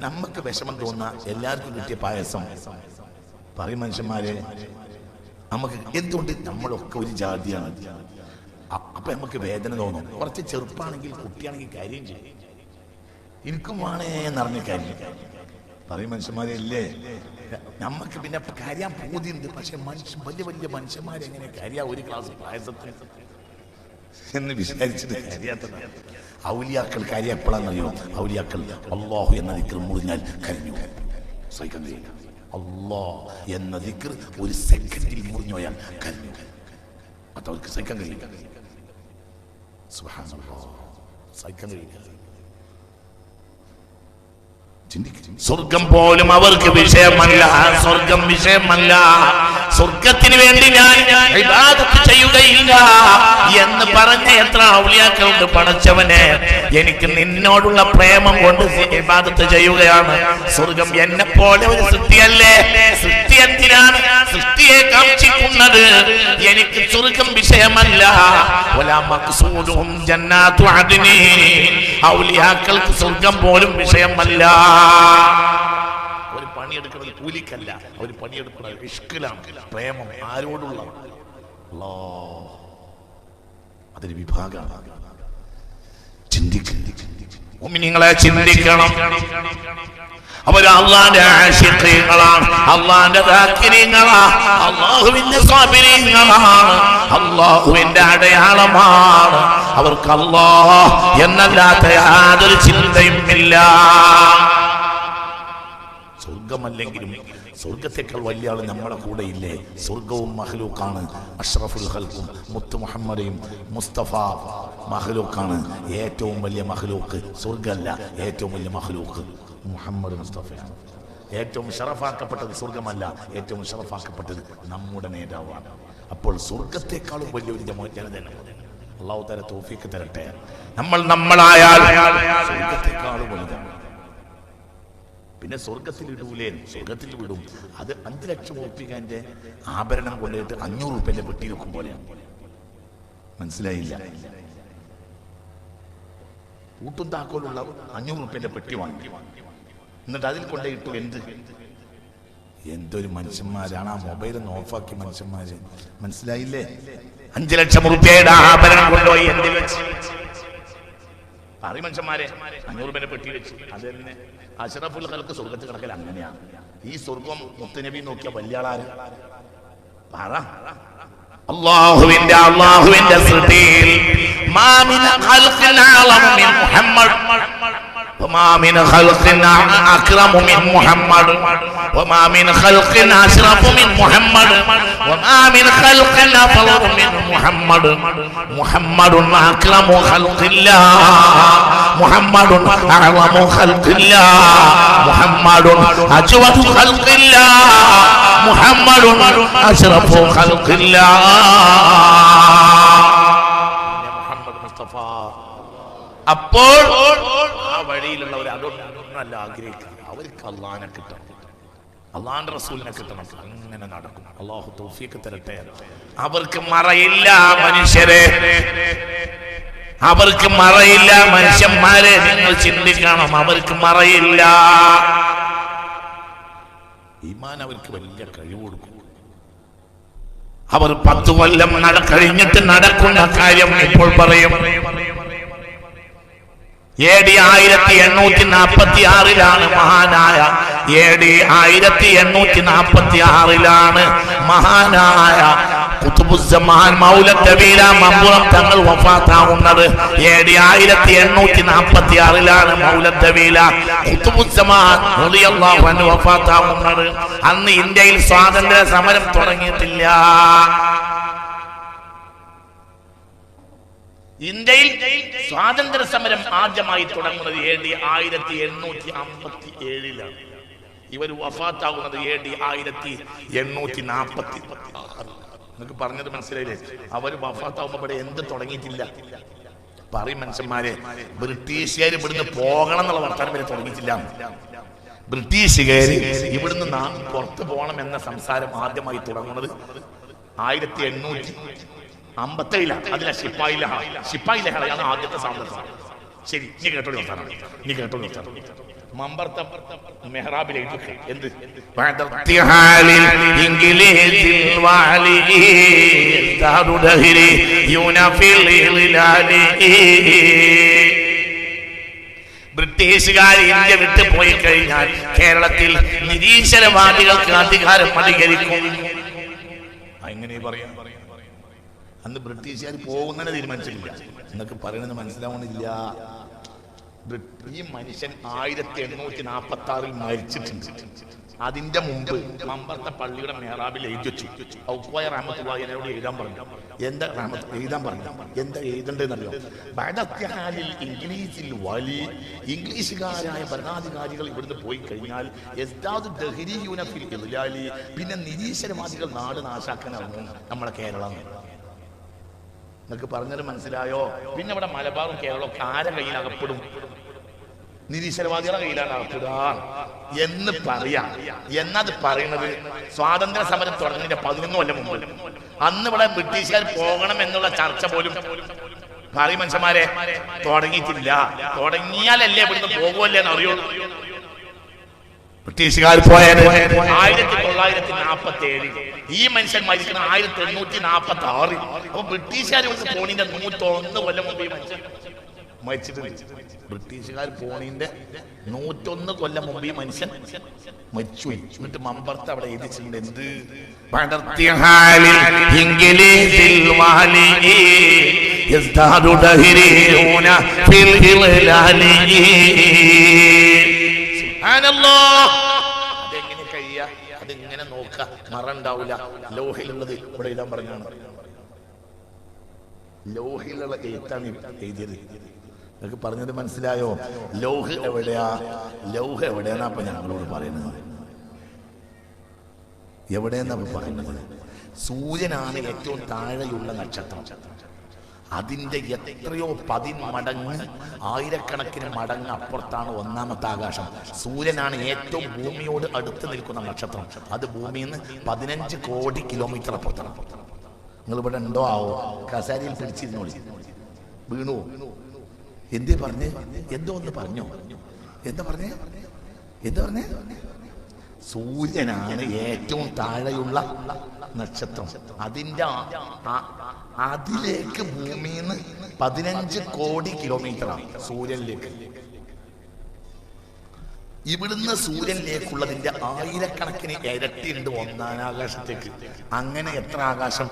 നമുക്ക് വിഷമം തോന്നുന്ന എല്ലാവർക്കും കിട്ടിയ പായസം പറയും മനുഷ്യന്മാരെ. നമുക്ക് എന്തുകൊണ്ട്? നമ്മളൊക്കെ ഒരു ജാതിയാണ്. അപ്പൊ നമുക്ക് വേദന തോന്നും. കുറച്ച് ചെറുപ്പാണെങ്കിൽ കുട്ടിയാണെങ്കിൽ കാര്യം ചെയ്യും. എനിക്കും വേണേ എന്നറിഞ്ഞ കാര്യം പറയും മനുഷ്യന്മാരെ അല്ലേ. നമുക്ക് പിന്നെ കാര്യാൻ പൂതിയുണ്ട്. പക്ഷെ വലിയ വലിയ മനുഷ്യന്മാരെങ്ങനെ കാര്യ ഒരു ഗ്ലാസ് പായസത്തിന് എന്ന് വിചാരിച്ചിട്ട് കാര്യാത്തതാണ്. ഔലിയാക്കൾ കാര്യം എപ്പോഴാണെന്നറിയോ? ഔലിയാക്കൾ അല്ലാഹു എന്ന ദിക്ർ മുറിഞ്ഞാൽ കരഞ്ഞു. സഹിക്കാൻ കഴിയില്ല. അല്ലാഹ് എന്ന ദിക്ർ ഒരു സെക്കൻഡിൽ മുറിഞ്ഞോയാൽ കരഞ്ഞു. അതവർക്ക് സഹിക്കാൻ കഴിയില്ല. സുബ്ഹാനല്ലാഹ്, സഹിക്കാൻ കഴിയില്ല. സ്വർഗം പോലും അവർക്ക് വിഷയമല്ല. സ്വർഗം വിഷയമല്ല. സ്വർഗത്തിന് വേണ്ടി ഞാൻ ഇബാദത്ത് ചെയ്യുകയില്ല എന്ന് പറഞ്ഞ എത്ര ഔലിയാക്കളുണ്ട്. പടച്ചവനെ, എനിക്ക് നിന്നോടുള്ള പ്രേമം കൊണ്ട് ഇബാദത്ത് ചെയ്യുകയാണ്. സ്വർഗം എന്നെ പോലെ ഒരു സൃഷ്ടിയല്ലേ. സൃഷ്ടി എന്തിനാണ്? സൃഷ്ടിയെ കാക്ഷിക്കുന്നത്. എനിക്ക് സ്വർഗം വിഷയമല്ല. വലാ മഖ്സൂദുഹും ജന്നാത്തു അദ്നി. ഔലിയാക്കൾക്ക് സ്വർഗം പോലും വിഷയമല്ല. ഒരു പണിയെടുക്കുന്നത് കൂലിക്കല്ല, അവർ പണിയെടുക്കുന്നത് ഇഷ്കിലാണ്, പ്രേമം ആരോടുള്ള. അതൊരു വിഭാഗമാണ്. മുഅ്മിനീങ്ങളെ ചിന്തിക്കണം. അവർ അല്ലാഹുവിന്റെ ആശിഖീങ്ങളാണ്, അല്ലാഹുവിന്റെ ദാകിരീങ്ങളാണ്, അല്ലാഹുവിന്റെ സാബിരീങ്ങളാണ്, അല്ലാഹുവിന്റെ അടയാളമാണ്. അവർക്ക് അല്ലാഹ് എന്നല്ലാത്ത യാതൊരു ചിന്തയും ഇല്ല. സ്വർഗമല്ലെങ്കിലും സ്വർഗത്തെക്കാൾ വലിയ ആൾ നമ്മുടെ കൂടെ ഇല്ലേ? സ്വർഗവും മഖ്ലൂക്കാണ്. അഷ്റഫുൽ ഖൽഖും മുത്ത് മുഹമ്മദയും മുസ്തഫ മഖ്ലൂക്കാണ്. ഏറ്റവും വലിയ മഖ്ലൂക്ക് സ്വർഗമല്ല, ഏറ്റവും വലിയ മഖ്ലൂക്ക് മുഹമ്മദ് മുസ്തഫയാണ്. ഏറ്റവും ഷറഫാക്കപ്പെട്ടത് സ്വർഗമല്ല, ഏറ്റവും ഷറഫാക്കപ്പെട്ടത് നമ്മുടെ നേതാവാണ്. അപ്പോൾ സ്വർഗത്തെക്കാളും വലിയൊരു ജനതയാണ്. അല്ലാഹു തആല തൗഫീഖ് തരട്ടെ. നമ്മളായാൽ സ്വർഗത്തെക്കാളും വലുതാണ്. പിന്നെ സ്വർഗത്തിൽ ഇടൂലേ? സ്വർഗത്തിൽ വിടും. അത് 5 ലക്ഷം ഉറുപ്പികന്റെ ആഭരണം കൊണ്ടിട്ട് 500 ഉറുപ്പിന്റെ പെട്ടി വെക്കും പോലെയാണ്. മനസ്സിലായില്ല? കൂട്ടും താക്കോലുള്ള 500 ഉറുപ്പിന്റെ പെട്ടി വാങ്ങി, എന്നിട്ട് അതിൽ കൊണ്ടിട്ടു. എന്തൊരു മനുഷ്യന്മാരാണ്! ആ മൊബൈലൊന്ന് ഓഫാക്കി മനുഷ്യന്മാര്. മനസ്സിലായില്ലേ? 5 ലക്ഷം ഉറുപ്പിയുടെ ആഭരണം കൊണ്ടുപോയി എന്തിൽ വെച്ച് പറയും മനുഷ്യന്മാരെ? 500 ഉറുപ്പിന്റെ പെട്ടി വെച്ച്. അത് തന്നെ അഷ്റഫുൽ ഖൽഖ് സ്വർഗത്തിൽ കിടക്കൽ അങ്ങനെയാണ്. ഈ സ്വർഗം മുത്തുനബി നോക്കിയ വലിയ ആളാര് പറ? അല്ലാഹുവിന്റെ സൃഷ്ടിയിൽ മാ മിൻ ഖൽഖിൻ അഅലമു മിൻ മുഹമ്മദ് വമാ മിൻ ഖൽഖിൻ അക്റമു മിൻ മുഹമ്മദ് വമാ മിൻ ഖൽഖിൻ അശ്റഫു മിൻ മുഹമ്മദ് വമാ മിൻ ഖൽഖിൻ അഫളു മിൻ മുഹമ്മദ് മുഹമ്മദുൻ അക്റമു ഖൽഖില്ലാഹ് മുഹമ്മദുൻ അഅലമു ഖൽഖില്ലാഹ് മുഹമ്മദുൻ അജ്വദു ഖൽഖില്ലാഹ് മുഹമ്മദുൻ അശ്റഫു ഖൽഖില്ലാഹ് മുഹമ്മദ് മുസ്തഫ. അപ്പോൾ ആ വഴിയിലുള്ളവർ അതൊന്നല്ല ആഗ്രഹിക്കുക. അവർക്ക് അല്ലാഹനെ കിട്ടണം, അല്ലാഹുവിന്റെ റസൂലിനെ കിട്ടണം. അങ്ങനെ നടക്കും. അല്ലാഹു തൗഫീഖ് തരട്ടെ. അവർക്ക് മറയില്ല മനുഷ്യരെ, അവർക്ക് മറയില്ല മനുഷ്യന്മാരെ. നിങ്ങൾ ചിന്തിക്കണം, അവർക്ക് മറയില്ല. ഈമാൻ അവർക്ക് വലിയ കഴിവ് കൊടുക്കും. അവർ 10 കൊല്ലം കഴിഞ്ഞിട്ട് നടക്കുന്ന കാര്യം ഇപ്പോൾ പറയും. AD 1846 മഹാനായ AD 1846 മഹാനായ ഖുതുബുസ്സമാൻ മൗലദ്ദവീല മമ്പുറം തങ്ങൾ വഫാത്താവുന്നത് AD 1846 മൗലദ്ദവീല ഖുതുബുസ്സമാൻ റളിയല്ലാഹു അൻഹു വഫാത്താവുന്നത്. അന്ന് ഇന്ത്യയിൽ സ്വാതന്ത്ര്യ സമരം തുടങ്ങിയിട്ടില്ല. ഇന്ത്യയിൽ സ്വാതന്ത്ര്യ സമരം ആദ്യമായി തുടങ്ങുന്നത് AD 1857 ഇവർ വഫാത്താകുന്നത് AD 1846. നിങ്ങൾക്ക് പറഞ്ഞത് മനസ്സിലായില്ലേ? അവർ വഫാത്താവുമ്പോ ഇവിടെ എന്ത് തുടങ്ങിയിട്ടില്ല. പറയും മനുഷ്യന്മാരെ, ബ്രിട്ടീഷുകാർ ഇവിടുന്ന് പോകണം എന്നുള്ള വർത്താനം വരെ തുടങ്ങിയിട്ടില്ല. ബ്രിട്ടീഷുകാർ ഇവിടുന്ന് പുറത്തു പോകണം എന്ന സംസാരം ആദ്യമായി തുടങ്ങുന്നത് 1857. അതിലെ ശിപ്പായി ലഹളയാണ് ആദ്യത്തെ സ്വാതന്ത്ര്യം. ശരി, നീ കേട്ടോളി വർത്താനം, നീ കേട്ടോളി വർത്താനം. മമ്പർത്ത മെഹ്റാബിലേക്ക് എന്ത് ബ്രിട്ടീഷുകാർ ഇന്ത്യ വിട്ടു പോയി കഴിഞ്ഞാൽ കേരളത്തിൽ നിരീശ്വരവാദികൾക്ക് അധികാരം അധികരിക്കും. എങ്ങനെ പറയാം? അന്ന് ബ്രിട്ടീഷുകാർ പോകുന്നതിനെ തീരുമാനിച്ചിട്ടില്ല. എന്നൊക്കെ പറയുന്നത് മനസ്സിലാവണില്ല. ഈ മനുഷ്യൻ 1846 മരിച്ചിട്ടുണ്ട്. അതിന്റെ മുമ്പ് മമ്പർത്ത പള്ളിയുടെ മെഹ്റാബിൽ എഴുതി വെച്ചു. ഔക്കോയ റഹ്മത്തുള്ളാഹി എന്നോട് എഴുതാൻ പറഞ്ഞു. എന്താ എഴുതാൻ പറഞ്ഞു? എന്താ എഴുതണ്ടെന്നറിയോ? ബഅദത്യാലിൽ ഇംഗ്ലീഷിൽ വലി ഇംഗ്ലീഷുകാരായ ഭരണാധികാരികൾ ഇവിടുന്ന് പോയി കഴിഞ്ഞാൽ പിന്നെ നിരീശ്വരവാദികൾ നാട് നാശാക്കാൻ ഇറങ്ങും നമ്മളെ കേരളം. നിങ്ങൾക്ക് പറഞ്ഞത് മനസ്സിലായോ? പിന്നെ ഇവിടെ മലബാറും കേരളവും ആരെ കയ്യിൽ അകപ്പെടും? നിരീശ്വരവാദികളുടെ കയ്യിലാണ് അകപ്പെടുക എന്ന് പറയാം. എന്നത് പറയുന്നത് സ്വാതന്ത്ര്യ സമരം തുടങ്ങുന്നതിന്റെ 11 കൊല്ലം മുമ്പ്. അന്ന് ഇവിടെ ബ്രിട്ടീഷുകാർ പോകണം എന്നുള്ള ചർച്ച പോലും പറയും മനുഷ്യന്മാരെ തുടങ്ങിയിട്ടില്ല. തുടങ്ങിയാലല്ലേ ഇവിടുന്ന് പോകുമല്ലേ എന്ന് അറിയുള്ളൂ. ബ്രിട്ടീഷുകാർ പോയത് 1947. ഈ മനുഷ്യൻ മരിക്കുന്ന 1846. അപ്പൊ ബ്രിട്ടീഷുകാർ പോണിന്റെ 101 കൊല്ലം മുമ്പ് ഈ മനുഷ്യൻ മരിച്ചിട്ടുണ്ട്. ബ്രിട്ടീഷുകാർ പോണിന്റെ 101 കൊല്ലം മുമ്പ് ഈ മനുഷ്യൻ മരിച്ചു. എന്നിട്ട് മമ്പർത്ത് അവിടെ എഴുതിച്ചിട്ടുണ്ട് എന്ത്? അതെങ്ങനെ കഴിയ? അതെങ്ങനെ നോക്ക? മറണ്ടാവില്ല. ലോഹിലുള്ളത് ഇവിടെ എഴുതാൻ പറഞ്ഞാണ്. ലോഹിലുള്ള എഴുത്താണ് എഴുതിയത്. നിങ്ങൾക്ക് പറഞ്ഞത് മനസ്സിലായോ? ലൗഹ് എവിടെയാ? ലൗഹ് എവിടെയാണ്? അപ്പൊ ഞങ്ങളോട് പറയുന്നത് എവിടെയെന്നാ പറയുന്നത്? സൂര്യനാണ് ഏറ്റവും താഴെയുള്ള നക്ഷത്രം. അതിന്റെ എത്രയോ 10 മടങ്ങ്, ആയിരക്കണക്കിന് മടങ്ങ് അപ്പുറത്താണ് ഒന്നാമത്തെ ആകാശം. സൂര്യനാണ് ഏറ്റവും ഭൂമിയോട് അടുത്ത് നിൽക്കുന്ന നക്ഷത്രം. അത് ഭൂമിയിൽ നിന്ന് 15 കോടി കിലോമീറ്റർ അപ്പുറത്താണ്. നിങ്ങൾ ഇവിടെ ഉണ്ടോ ആവോ? കസാരയിൽ പിടിച്ചിരുന്നോളി. വീണു. എന്തേ പറഞ്ഞേ? എന്തോ ഒന്ന് പറഞ്ഞോ? എന്താ പറഞ്ഞേ? എന്താ പറഞ്ഞേ? സൂര്യനാണ് ഏറ്റവും താഴെയുള്ള നക്ഷത്രം. അതിലേക്ക് ഭൂമിയിൽ നിന്ന് 15 കോടി കിലോമീറ്ററാണ് സൂര്യനിലേക്ക്. ഇവിടുന്ന് സൂര്യനിലേക്കുള്ളതിന്റെ ആയിരക്കണക്കിന് ഇരട്ടി ഉണ്ട് ഒന്നാം ആകാശത്തേക്ക്. അങ്ങനെ എത്ര ആകാശം?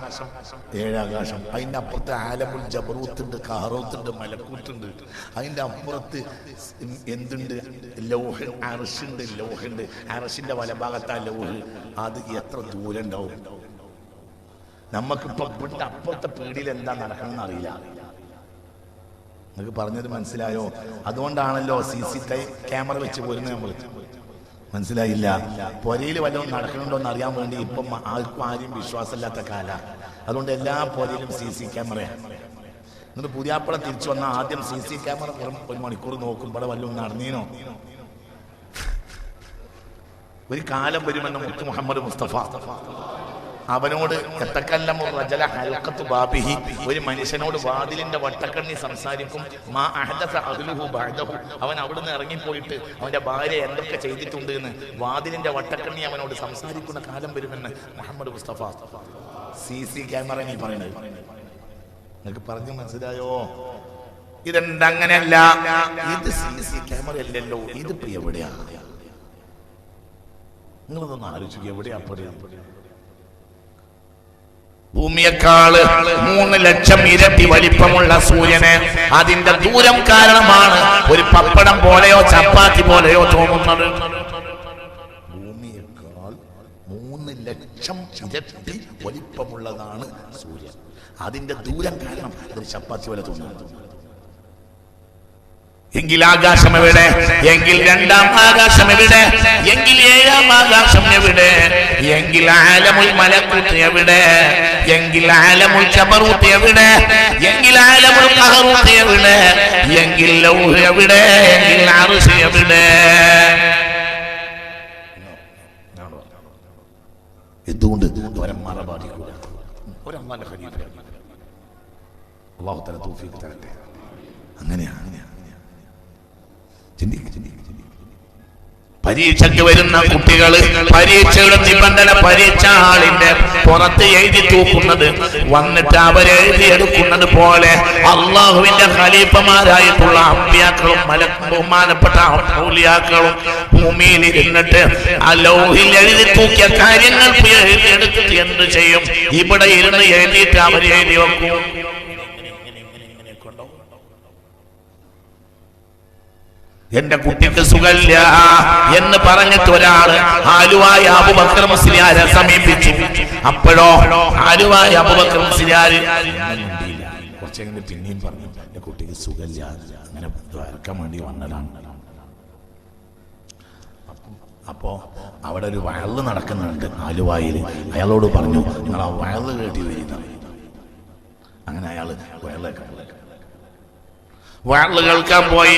7 ആകാശം. അതിന്റെ അപ്പുറത്ത് ആലമുൽ ജബറൂത്തുണ്ട്, കാറൂത്തുണ്ട്, മലക്കൂത്തുണ്ട്. അതിന്റെ അപ്പുറത്ത് എന്തുണ്ട്? ലൗഹ്, അർശുണ്ട്. ലൗഹുണ്ട്. അർശിന്റെ വലഭാഗത്താ ലൗഹ്. അത് എത്ര ദൂരം ഉണ്ടാവും? നമുക്കിപ്പോ ഇവിടുത്തെ അപ്പുറത്തെ പീടിയിൽ എന്താ നടക്കണമെന്ന് അറിയില്ല. നിങ്ങൾക്ക് പറഞ്ഞത് മനസ്സിലായോ? അതുകൊണ്ടാണല്ലോ CC ക്യാമറ വെച്ച് പോരുന്നത്. നമ്മൾ മനസ്സിലായില്ല. പൊരയിൽ വല്ലതും നടക്കണുണ്ടോന്ന് അറിയാൻ വേണ്ടി ഇപ്പം ആർക്കും വിശ്വാസമില്ലാത്ത കാല. അതുകൊണ്ട് എല്ലാ പൊരയിലും CC ക്യാമറയാണ്. എന്നിട്ട് പുതിയാപ്പള തിരിച്ചു വന്നാൽ ആദ്യം CC ക്യാമറ 1 മണിക്കൂർ നോക്കും ഇവിടെ വല്ലതും നടന്നീനോ. ഒരു കാലം വരുമെന്ന് മുത്ത് മുഹമ്മദ് മുസ്തഫ അവനോട് ഒരു മനുഷ്യനോട് വാതിലിന്റെ വട്ടക്കണ്ണി സംസാരിക്കും. അവൻ അവിടുന്ന് ഇറങ്ങിപ്പോയിട്ട് അവന്റെ ഭാര്യ എന്തൊക്കെ ചെയ്തിട്ടുണ്ട് എന്ന് വാതിലിന്റെ വട്ടക്കണ്ണി അവനോട് സംസാരിക്കുന്ന കാലം വരുമെന്ന് മുഹമ്മദ് മുസ്തഫ. CC ക്യാമറ നീ പറയുന്നത് നിങ്ങൾക്ക് പറഞ്ഞു മനസ്സിലായോ? ഇതെന്തങ്ങനെയല്ല. ഇത് CC ക്യാമറ അല്ലല്ലോ. ഇതിപ്പോ എവിടെയാ? നിങ്ങളതൊന്ന് ആലോചിക്കുക. എവിടെയാ? ഭൂമിയേക്കാള് 3 ലക്ഷം ഇരട്ടി വലിപ്പമുള്ള സൂര്യന് അതിന്റെ ദൂരം കാരണമാണ് ഒരു പപ്പടം പോലെയോ ചപ്പാത്തി പോലെയോ തോന്നുന്നത്. ഭൂമിയേക്കാൾ 3 ലക്ഷം ഇരട്ടി വലിപ്പമുള്ളതാണ് സൂര്യൻ. അതിന്റെ ദൂരം കാരണം അതൊരു ചപ്പാത്തി പോലെ തോന്നുന്നത്. എങ്കിൽ ആകാശം എവിടെ? എങ്കിൽ 2ാം ആകാശം എവിടെ? എങ്കിൽ 7ാം ആകാശം എവിടെ? എങ്കിൽ ആലമുൽ മലക്കൂത്ത് എവിടെ? എങ്കിൽ ആലമുൽ ജബറൂത്ത് എവിടെ? എങ്കിൽ ആലമുൽ ഖഹറൂത്ത് എവിടെ? എങ്കിൽ ലൗഹ് എവിടെ? എങ്കിൽ അർശ് എവിടെ? എന്തുകൊണ്ട് അവരെ മറപാടിക്കൂല? ഒരല്ലാഹുവിന്റെ ഖലീഫ അല്ലാഹു തആല തൗഫീഖ് തരട്ടെ. അങ്ങനെയാണ് പരീക്ഷയ്ക്ക് വരുന്ന കുട്ടികൾ പരീക്ഷയുടെ നിബന്ധന പരീക്ഷ ഹാളിന്റെ പുറത്ത് എഴുതി തൂക്കുന്നത് വന്നിട്ട് അവരെഴുതിയെടുക്കുന്നത് പോലെ അള്ളാഹുവിന്റെ ഖലീഫമാരായിട്ടുള്ള അമ്പിയാക്കളും ബഹുമാനപ്പെട്ട ഔലിയാക്കളും ഭൂമിയിൽ ഇരുന്നിട്ട് ആ ലൗഹിൽ എഴുതി തൂക്കിയ കാര്യങ്ങൾ എഴുതിയെടുത്തിട്ട് എന്ത് ചെയ്യും? ഇവിടെ ഇരുന്ന് എഴുതിയിട്ട് അവർ എഴുതി വെക്കും. എന്റെ കുട്ടിക്ക് സുഖമില്ല എന്ന് പറഞ്ഞിട്ട് ഒരാള് ആലുവായ അബൂബക്കർ മുസ്ലിയാരെ സമീപിച്ചു. അപ്പോഴോ ആലുവായ അബൂബക്കർ മുസ്ലിയാര് കുറച്ചെങ്ങനെ പിന്നെയും പറഞ്ഞു, എന്റെ കുട്ടിക്ക് സുഖമില്ല, അങ്ങനെ വരക്കാൻ വേണ്ടി വന്നതാണ്. അപ്പോ അവിടെ ഒരു വയല് നടക്കുന്നുണ്ട് ആലുവായിൽ. അയാളോട് പറഞ്ഞു, നിങ്ങൾ ആ വയല് കേട്ടി വരുന്നത്. അങ്ങനെ അയാള് വയല് കേൾക്കാൻ പോയി.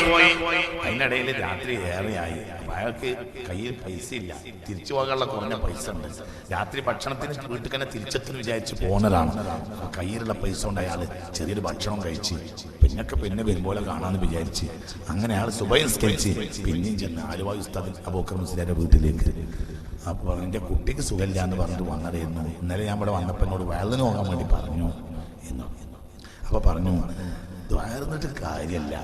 അതിനിടയിൽ രാത്രി ഏറെയായി. അയാൾക്ക് കയ്യിൽ പൈസ ഇല്ല, തിരിച്ചു പോകാനുള്ള കുറഞ്ഞ പൈസ ഉണ്ട്. രാത്രി ഭക്ഷണത്തിന് വീട്ടിൽ തന്നെ തിരിച്ചെത്തുന്നു വിചാരിച്ച് പോന്നതാണ്. കയ്യിലുള്ള പൈസ കൊണ്ട് അയാൾ ചെറിയൊരു ഭക്ഷണം കഴിച്ച് പിന്നെ വരുമ്പോലെ കാണാമെന്ന് വിചാരിച്ച് അങ്ങനെ അയാൾ സുബഹി നിസ്കരിച്ച് പിന്നെയും ചെന്ന് ആലുവ ഉസ്താദ് അബൂബക്കർ മുസ്ലിയാരുടെ വീട്ടിലേക്ക്. അപ്പോൾ എൻ്റെ കുട്ടിക്ക് സുഖമില്ല എന്ന് പറഞ്ഞിട്ട് വന്നതായിരുന്നു. ഇന്നലെ ഞാൻ ഇവിടെ വന്നപ്പോൾ എന്നോട് വയലിന് പോകാൻ വേണ്ടി പറഞ്ഞു എന്ന്. അപ്പോൾ പറഞ്ഞു, ദ്വാരുന്നിട്ട് കാര്യമല്ല,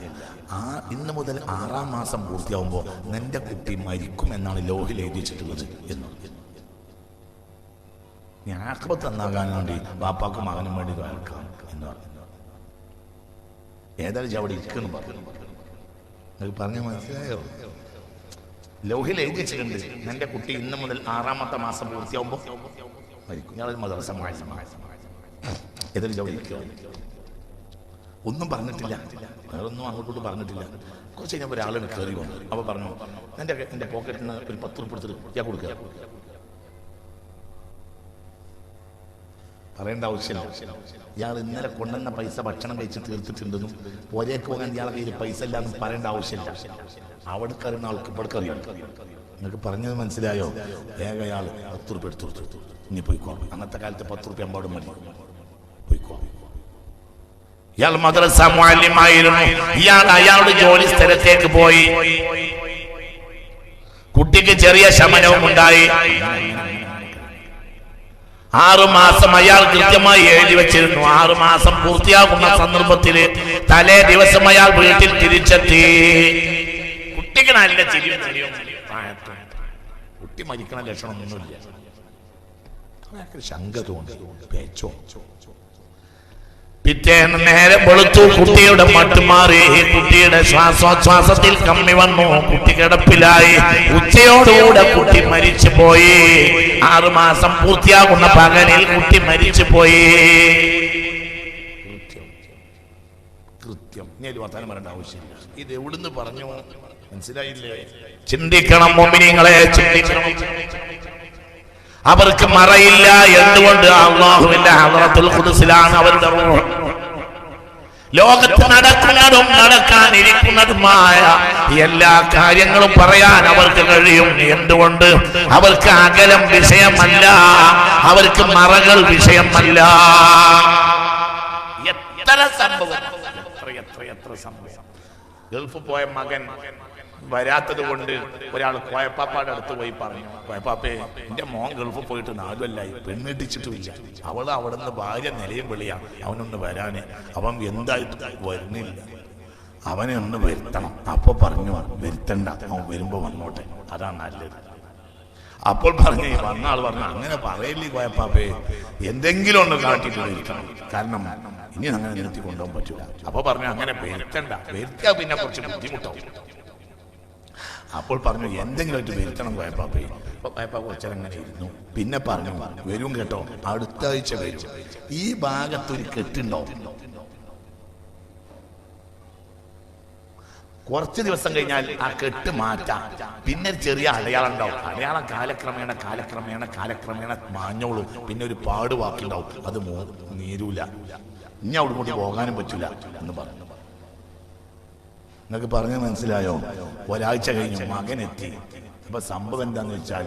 ഇന്ന് മുതൽ 6ാം മാസം പൂർത്തിയാവുമ്പോൾ നിന്റെ കുട്ടി മരിക്കും എന്നാണ് ലോഹിൽ എഴുതി വെച്ചിട്ടുള്ളത് എന്ന്. ഞാക്കബത്ത് നന്നാകാൻ വേണ്ടി ബാപ്പാക്കും മകനും വേണ്ടി ദ്വാരക്കാം എന്ന് പറഞ്ഞു. ഏതായാലും അവിടെ ഇരിക്കുന്നു പറഞ്ഞു. നിങ്ങൾക്ക് പറഞ്ഞ മനസ്സിലായോ? ലോഹിൽ എഴുതി വെച്ചിട്ടുണ്ട്, നിന്റെ കുട്ടി ഇന്ന് മുതൽ 6ാമത്തെ മാസം പൂർത്തിയാവുമ്പോൾ മരിക്കും. ഞാൻ മദ്രസ ഏതായാലും അവിടെ ഇരിക്കുക. ഒന്നും പറഞ്ഞിട്ടില്ല, വേറൊന്നും അങ്ങോട്ടോട്ട് പറഞ്ഞിട്ടില്ല. കുറച്ച് കഴിഞ്ഞപ്പോൾ ഒരാളിന് കയറി വന്നു. അപ്പോൾ പറഞ്ഞു, എൻ്റെ പോക്കറ്റിൽ നിന്ന് ഒരു 10 ഉറുപ്പിക എടുത്തിട്ട് ഞാൻ കൊടുക്കുക. പറയേണ്ട ആവശ്യമില്ല. ഇയാൾ ഇന്നലെ കൊണ്ടുവന്ന പൈസ ഭക്ഷണം കഴിച്ച് തീർത്തിട്ടുണ്ടെന്നും ഒരേക്ക് പോകാൻ ഇയാളെ കയ്യിൽ പൈസ ഇല്ലാന്നും പറയേണ്ട ആവശ്യമില്ല. അവിടെ കയറുന്ന ആൾക്ക് ഇവിടെ കറിയാം. നിങ്ങൾക്ക് പറഞ്ഞത് മനസ്സിലായോ? വേഗം അയാൾ 10 ഉറുപ്പിക എടുത്തു കൊടുത്തു. ഇനി പോയിക്കോ. അന്നത്തെ കാലത്ത് 10 ഉറുപ്പിക അമ്പാടും മതി. പോയിക്കോ. ഇയാൾ മദ്രസ മുഅല്ലിമായിരുന്നു. ഇയാൾ അയാളുടെ ജോലി സ്ഥലത്തേക്ക് പോയി. കുട്ടിക്ക് ചെറിയ ശമനവും ഉണ്ടായി. 6 മാസം അയാൾ കൃത്യമായി എഴുതി വെച്ചിരുന്നു. 6 മാസം പൂർത്തിയാകുന്ന സന്ദർഭത്തിൽ തലേ ദിവസം അയാൾ വീട്ടിൽ തിരിച്ചെത്തി. കുട്ടിക്ക് നല്ല ചിരിയും കുട്ടി മരിക്കണ ലക്ഷണമൊന്നുമില്ല. ശങ്ക തോന്നി, പേച്ചോ. പിറ്റേന്ന് നേരെ വെളുത്തു. കുട്ടിയുടെ മട്ട് മാറി. കുട്ടിയുടെ ശ്വാസോച്ഛ്വാസത്തിൽ കമ്മി വന്നു. കുട്ടി കിടപ്പിലായി. ഉച്ചയോടുകൂടെ കുട്ടി മരിച്ചു പോയി. 6 മാസം പൂർത്തിയാകുന്ന പകലിൽ കുട്ടി മരിച്ചു പോയി. കൃത്യം. ഇനി വർത്താനം പറയേണ്ട ആവശ്യമില്ല. ഇത് എവിടുന്ന് പറഞ്ഞു മനസ്സിലായില്ലേ? ചിന്തിക്കണം മുഅ്മിനീങ്ങളെ, ചിന്തിക്കണം. അവർക്ക് മറയില്ല. എന്തുകൊണ്ട്? അല്ലാഹുവിന്റെ ഹദ്റത്തുൽ ഖുദ്സിലാണ് അവരുടെ റൂഹ്. ലോകത്ത് നടക്കുന്നതും നടക്കാനിരിക്കുന്നതുമായ എല്ലാ കാര്യങ്ങളും പറയാൻ അവർക്ക് കഴിയും. എന്തുകൊണ്ട്? അവർക്ക് അകലം വിഷയമല്ല, അവർക്ക് മറകൾ വിഷയമല്ല. എത്ര സംഭവം, എത്ര സംഭവം. ഗൾഫ് പോയ മകൻ വരാത്തത് കൊണ്ട് ഒരാൾ കോയപ്പാപ്പയുടെ അടുത്ത് പോയി പറഞ്ഞു, കോയപ്പാപ്പേ, എന്റെ മോൻ ഗൾഫിൽ പോയിട്ട് 4 കൊല്ലായി, പെണ്ണിട്ടിച്ചിട്ടുമില്ല. അവള് അവിടെ നിന്ന് ഭാര്യ നിലയും വിളിയാ അവനൊന്ന് വരാന്. അവൻ എന്തായിട്ട് വരുന്നില്ല, അവനെ ഒന്ന് വരുത്തണം. അപ്പൊ പറഞ്ഞു, വരുത്തണ്ട, അവൻ വരുമ്പോ വന്നോട്ടെ, അതാണ് നല്ലത്. അപ്പോൾ പറഞ്ഞു വന്ന ആൾ പറഞ്ഞു അങ്ങനെ പറയില്ലേ കോയപ്പാപ്പേ, എന്തെങ്കിലും ഒന്ന് കാട്ടിട്ട് വരുത്തണം, കാരണം ഇനി അങ്ങനെ നിർത്തി കൊണ്ടുപോകാൻ പറ്റൂല. അപ്പൊ പറഞ്ഞു അങ്ങനെ വരുത്തണ്ട, വരുത്തിയാ പിന്നെ കുറച്ച് ബുദ്ധിമുട്ടാവും. അപ്പോൾ പറഞ്ഞു എന്തെങ്കിലും ആയിട്ട് വരുത്തണം കോയപ്പാപ്പേ. അപ്പൊ കോയപ്പാപ്പ കുറച്ചങ്ങനെ ഇരുന്നു. പിന്നെ പറഞ്ഞു വരും കേട്ടോ, അടുത്ത ആഴ്ച വരും. ഈ ഭാഗത്തൊരു കെട്ടുണ്ടാവും. കുറച്ച് ദിവസം കഴിഞ്ഞാൽ ആ കെട്ട് മാറ്റാം, പിന്നെ ചെറിയ അടയാളം ഉണ്ടാവും. അടയാളം കാലക്രമേണ മാഞ്ഞോളും, പിന്നെ ഒരു പാട് ബാക്കിണ്ടാവും, അത് നീരൂല, ഇനി അവിടെ കൂടി പോകാനും പറ്റൂല എന്ന് പറഞ്ഞു. നിങ്ങൾക്ക് പറഞ്ഞ് മനസ്സിലായോ? ഒരാഴ്ച കഴിഞ്ഞു മകനെത്തി. അപ്പൊ സംഭവം എന്താന്ന് വെച്ചാൽ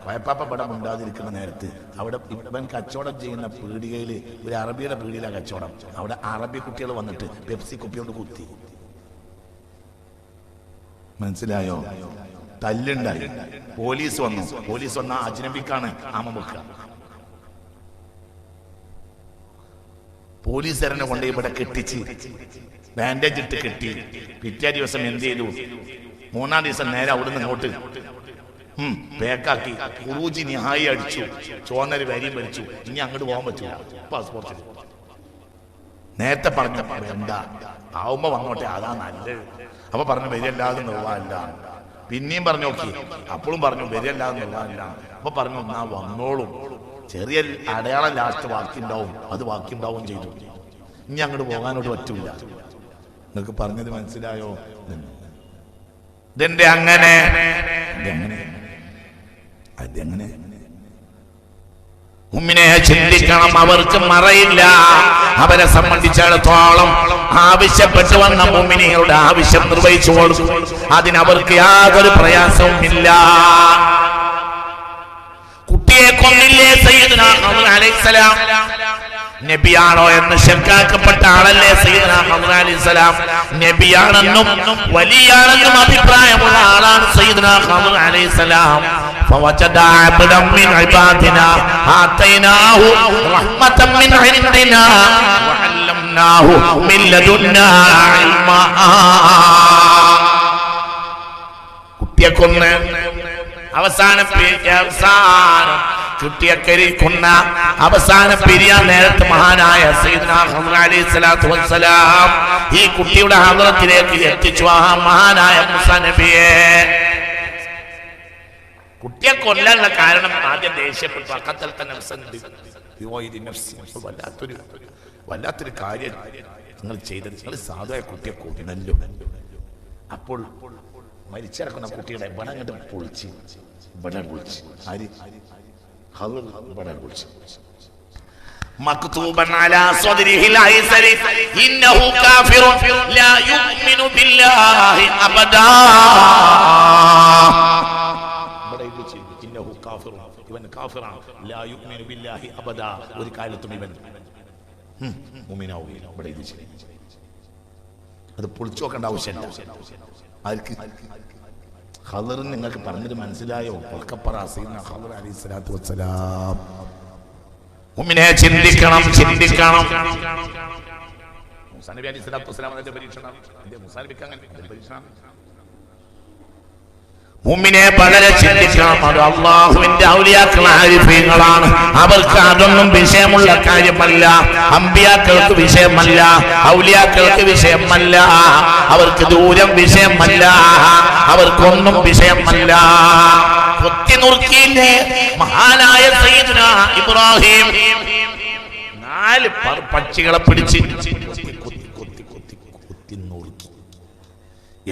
കോയപ്പാപ്പ പടം ഉണ്ടാതിരിക്കുന്ന നേരത്ത് അവിടെ ഇവൻ കച്ചവടം ചെയ്യുന്ന പീടികയിൽ, ഒരു അറബിയുടെ പീടികയിലാണ് കച്ചവടം. അവിടെ അറബി കുട്ടികൾ വന്നിട്ട് പെപ്സി കുപ്പിയോണ്ട് കുത്തി. മനസ്സിലായോ? തല്ലുണ്ടായി. പോലീസ് വന്നു. പോലീസ് വന്ന അജ്നബിക്കാണ് ആമ വെക്കുക. പോലീസുകാരനെ കൊണ്ട് ഇവിടെ കെട്ടിച്ച് ബാൻഡേജ് ഇട്ട് കെട്ടി. പിറ്റേ ദിവസം എന്ത് ചെയ്തു? മൂന്നാം ദിവസം നേരെ അവിടുന്ന് ഇങ്ങോട്ട് പേക്കാക്കി ഖുറൂജി നിഹായി അടിച്ചു, ചോന്നൊരു വരിയും വലിച്ചു. ഇനി അങ്ങോട്ട് പോകാൻ പറ്റൂല പാസ്പോർട്ടിൽ. നേരത്തെ പറഞ്ഞു വേണ്ട, ആവുമ്പോ വന്നോട്ടെ, അതാ നല്ലത്. അപ്പൊ പറഞ്ഞു വരിയല്ലാതെ നിർവാഹമില്ല. പിന്നെയും പറഞ്ഞു നോക്കി, അപ്പോഴും പറഞ്ഞു വരിയല്ലാതെ നിർവാഹമില്ല. അപ്പൊ പറഞ്ഞു എന്നാ വന്നോളും, ചെറിയ അടയാളം ലാസ്റ്റ് ബാക്കിയുണ്ടാവും, അത് ബാക്കിയുണ്ടാവും ചെയ്തു. ഇനി അങ്ങോട്ട് പോകാനോട്ട് പറ്റൂല. നിങ്ങൾക്ക് പറഞ്ഞത് മനസ്സിലായോ? ഇതെന്റെ അങ്ങനെ അതെങ്ങനെ മുമ്മിനെ ചിന്തിക്കണം. അവർക്ക് മറയില്ല. അവരെ സംബന്ധിച്ചിടത്തോളം ആവശ്യപ്പെട്ടു വന്ന മുമ്മിനിയുടെ ആവശ്യം നിർവഹിച്ചു കൊടുക്കും. അതിനവർക്ക് യാതൊരു പ്രയാസവും ഇല്ല. കുട്ടിയെ കൊന്നില്ലേ സയ്യിദുനാ ഖദർ അലൈഹിസ്സലാം? നബിയാണോ എന്ന് ശങ്കാക്കപ്പെട്ട ആളല്ലേ സയ്യിദുനാ ഖദർ അലൈഹിസ്സലാം? നബിയാണെന്നും വലിയാണെന്നും അഭിപ്രായമുള്ള ആളാണ് സയ്യിദുനാ ഖദർ അലൈഹിസ്സലാം. فوجد عبدا من عبادنا آتيناه رحمة من عندنا وعلمناه من لدنا علما. കുട്ടിയെ കൊന്ന് അവസാനം കുട്ടിയെ കൊന്ന അവസാനം പിരിയാൻ നേരത്ത് മഹാനായ സയ്യിദുനാ ഖദർ അലൈഹിസ്സലാത്തു വസ്സലാം ഈ കുട്ടിയുടെ ഹദ്റത്തിലേക്ക് എത്തിച്ചു ആ മഹാനായ മൂസാ നബിയെ. കുട്ടിയെ കൊല്ലാനുള്ള കാരണം ആദ്യം ദേഷ്യപ്പെട്ടു. വല്ലാത്തൊരു കാര്യം നിങ്ങൾ ചെയ്തത്. നിങ്ങൾ സാധുവായ കുട്ടിയെ കൊന്നല്ലോ. അപ്പോൾ മരിച്ചിറക്കുന്ന കുട്ടിയുടെ ഇവിടെ അങ്ങോട്ട് പൊളിച്ച് ഇവിടെ പൊളിച്ച് ആര് ഇവിടെ പൊളിച്ച് مكتوبا على صدره الايسر انه كافر لا يؤمن بالله ابدا. ഇവൻ കാഫിറാണ്. ലാ യുഅ്മിനു ബില്ലാഹി അബദ. ഒരു കാലത്തും ഇവൻ മുഅ്മിനാവില്ല. ഇവിടെ ഇത് ശരി. അത് പൊളിച്ചു നോക്കേണ്ട ആവശ്യമില്ല. ആർക്ക്? ഖദറിന് നിങ്ങൾക്ക് പറഞ്ഞത് മനസ്സിലായോ? സയ്യിദുനാ ഖദർ അലൈഹിസ്സലാത്തു വസ്സലാം. മുഅ്മിനെ ചിന്തിക്കണം. മൂസാ നബി അലൈഹിസ്സലാത്തു വസ്സലാം അതിന്റെ പരീക്ഷണം. മൂസാ നബിക്ക് അങ്ങനെ പരീക്ഷണം. മുഅ്മിനെ വളരെ ചിന്തിക്കണം. അത് അല്ലാഹുവിന്റെ ഔലിയാക്കൾ ആരിഫീങ്ങളാണ്. അവർക്ക് അതൊന്നും വിഷയമുള്ള കാര്യമല്ല. അമ്പിയാക്കൾക്ക് വിഷയമല്ല, ഔലിയാക്കൾക്ക് വിഷയമല്ല, അവർക്ക് ദൂരം വിഷയമല്ല, അവർക്കൊന്നും വിഷയമല്ല. കൊത്തി നുറുക്കിയില്ലേ മഹാനായ സയ്യിദുനാ ഇബ്രാഹിം? 4 പക്ഷികളെ പിടിച്ച്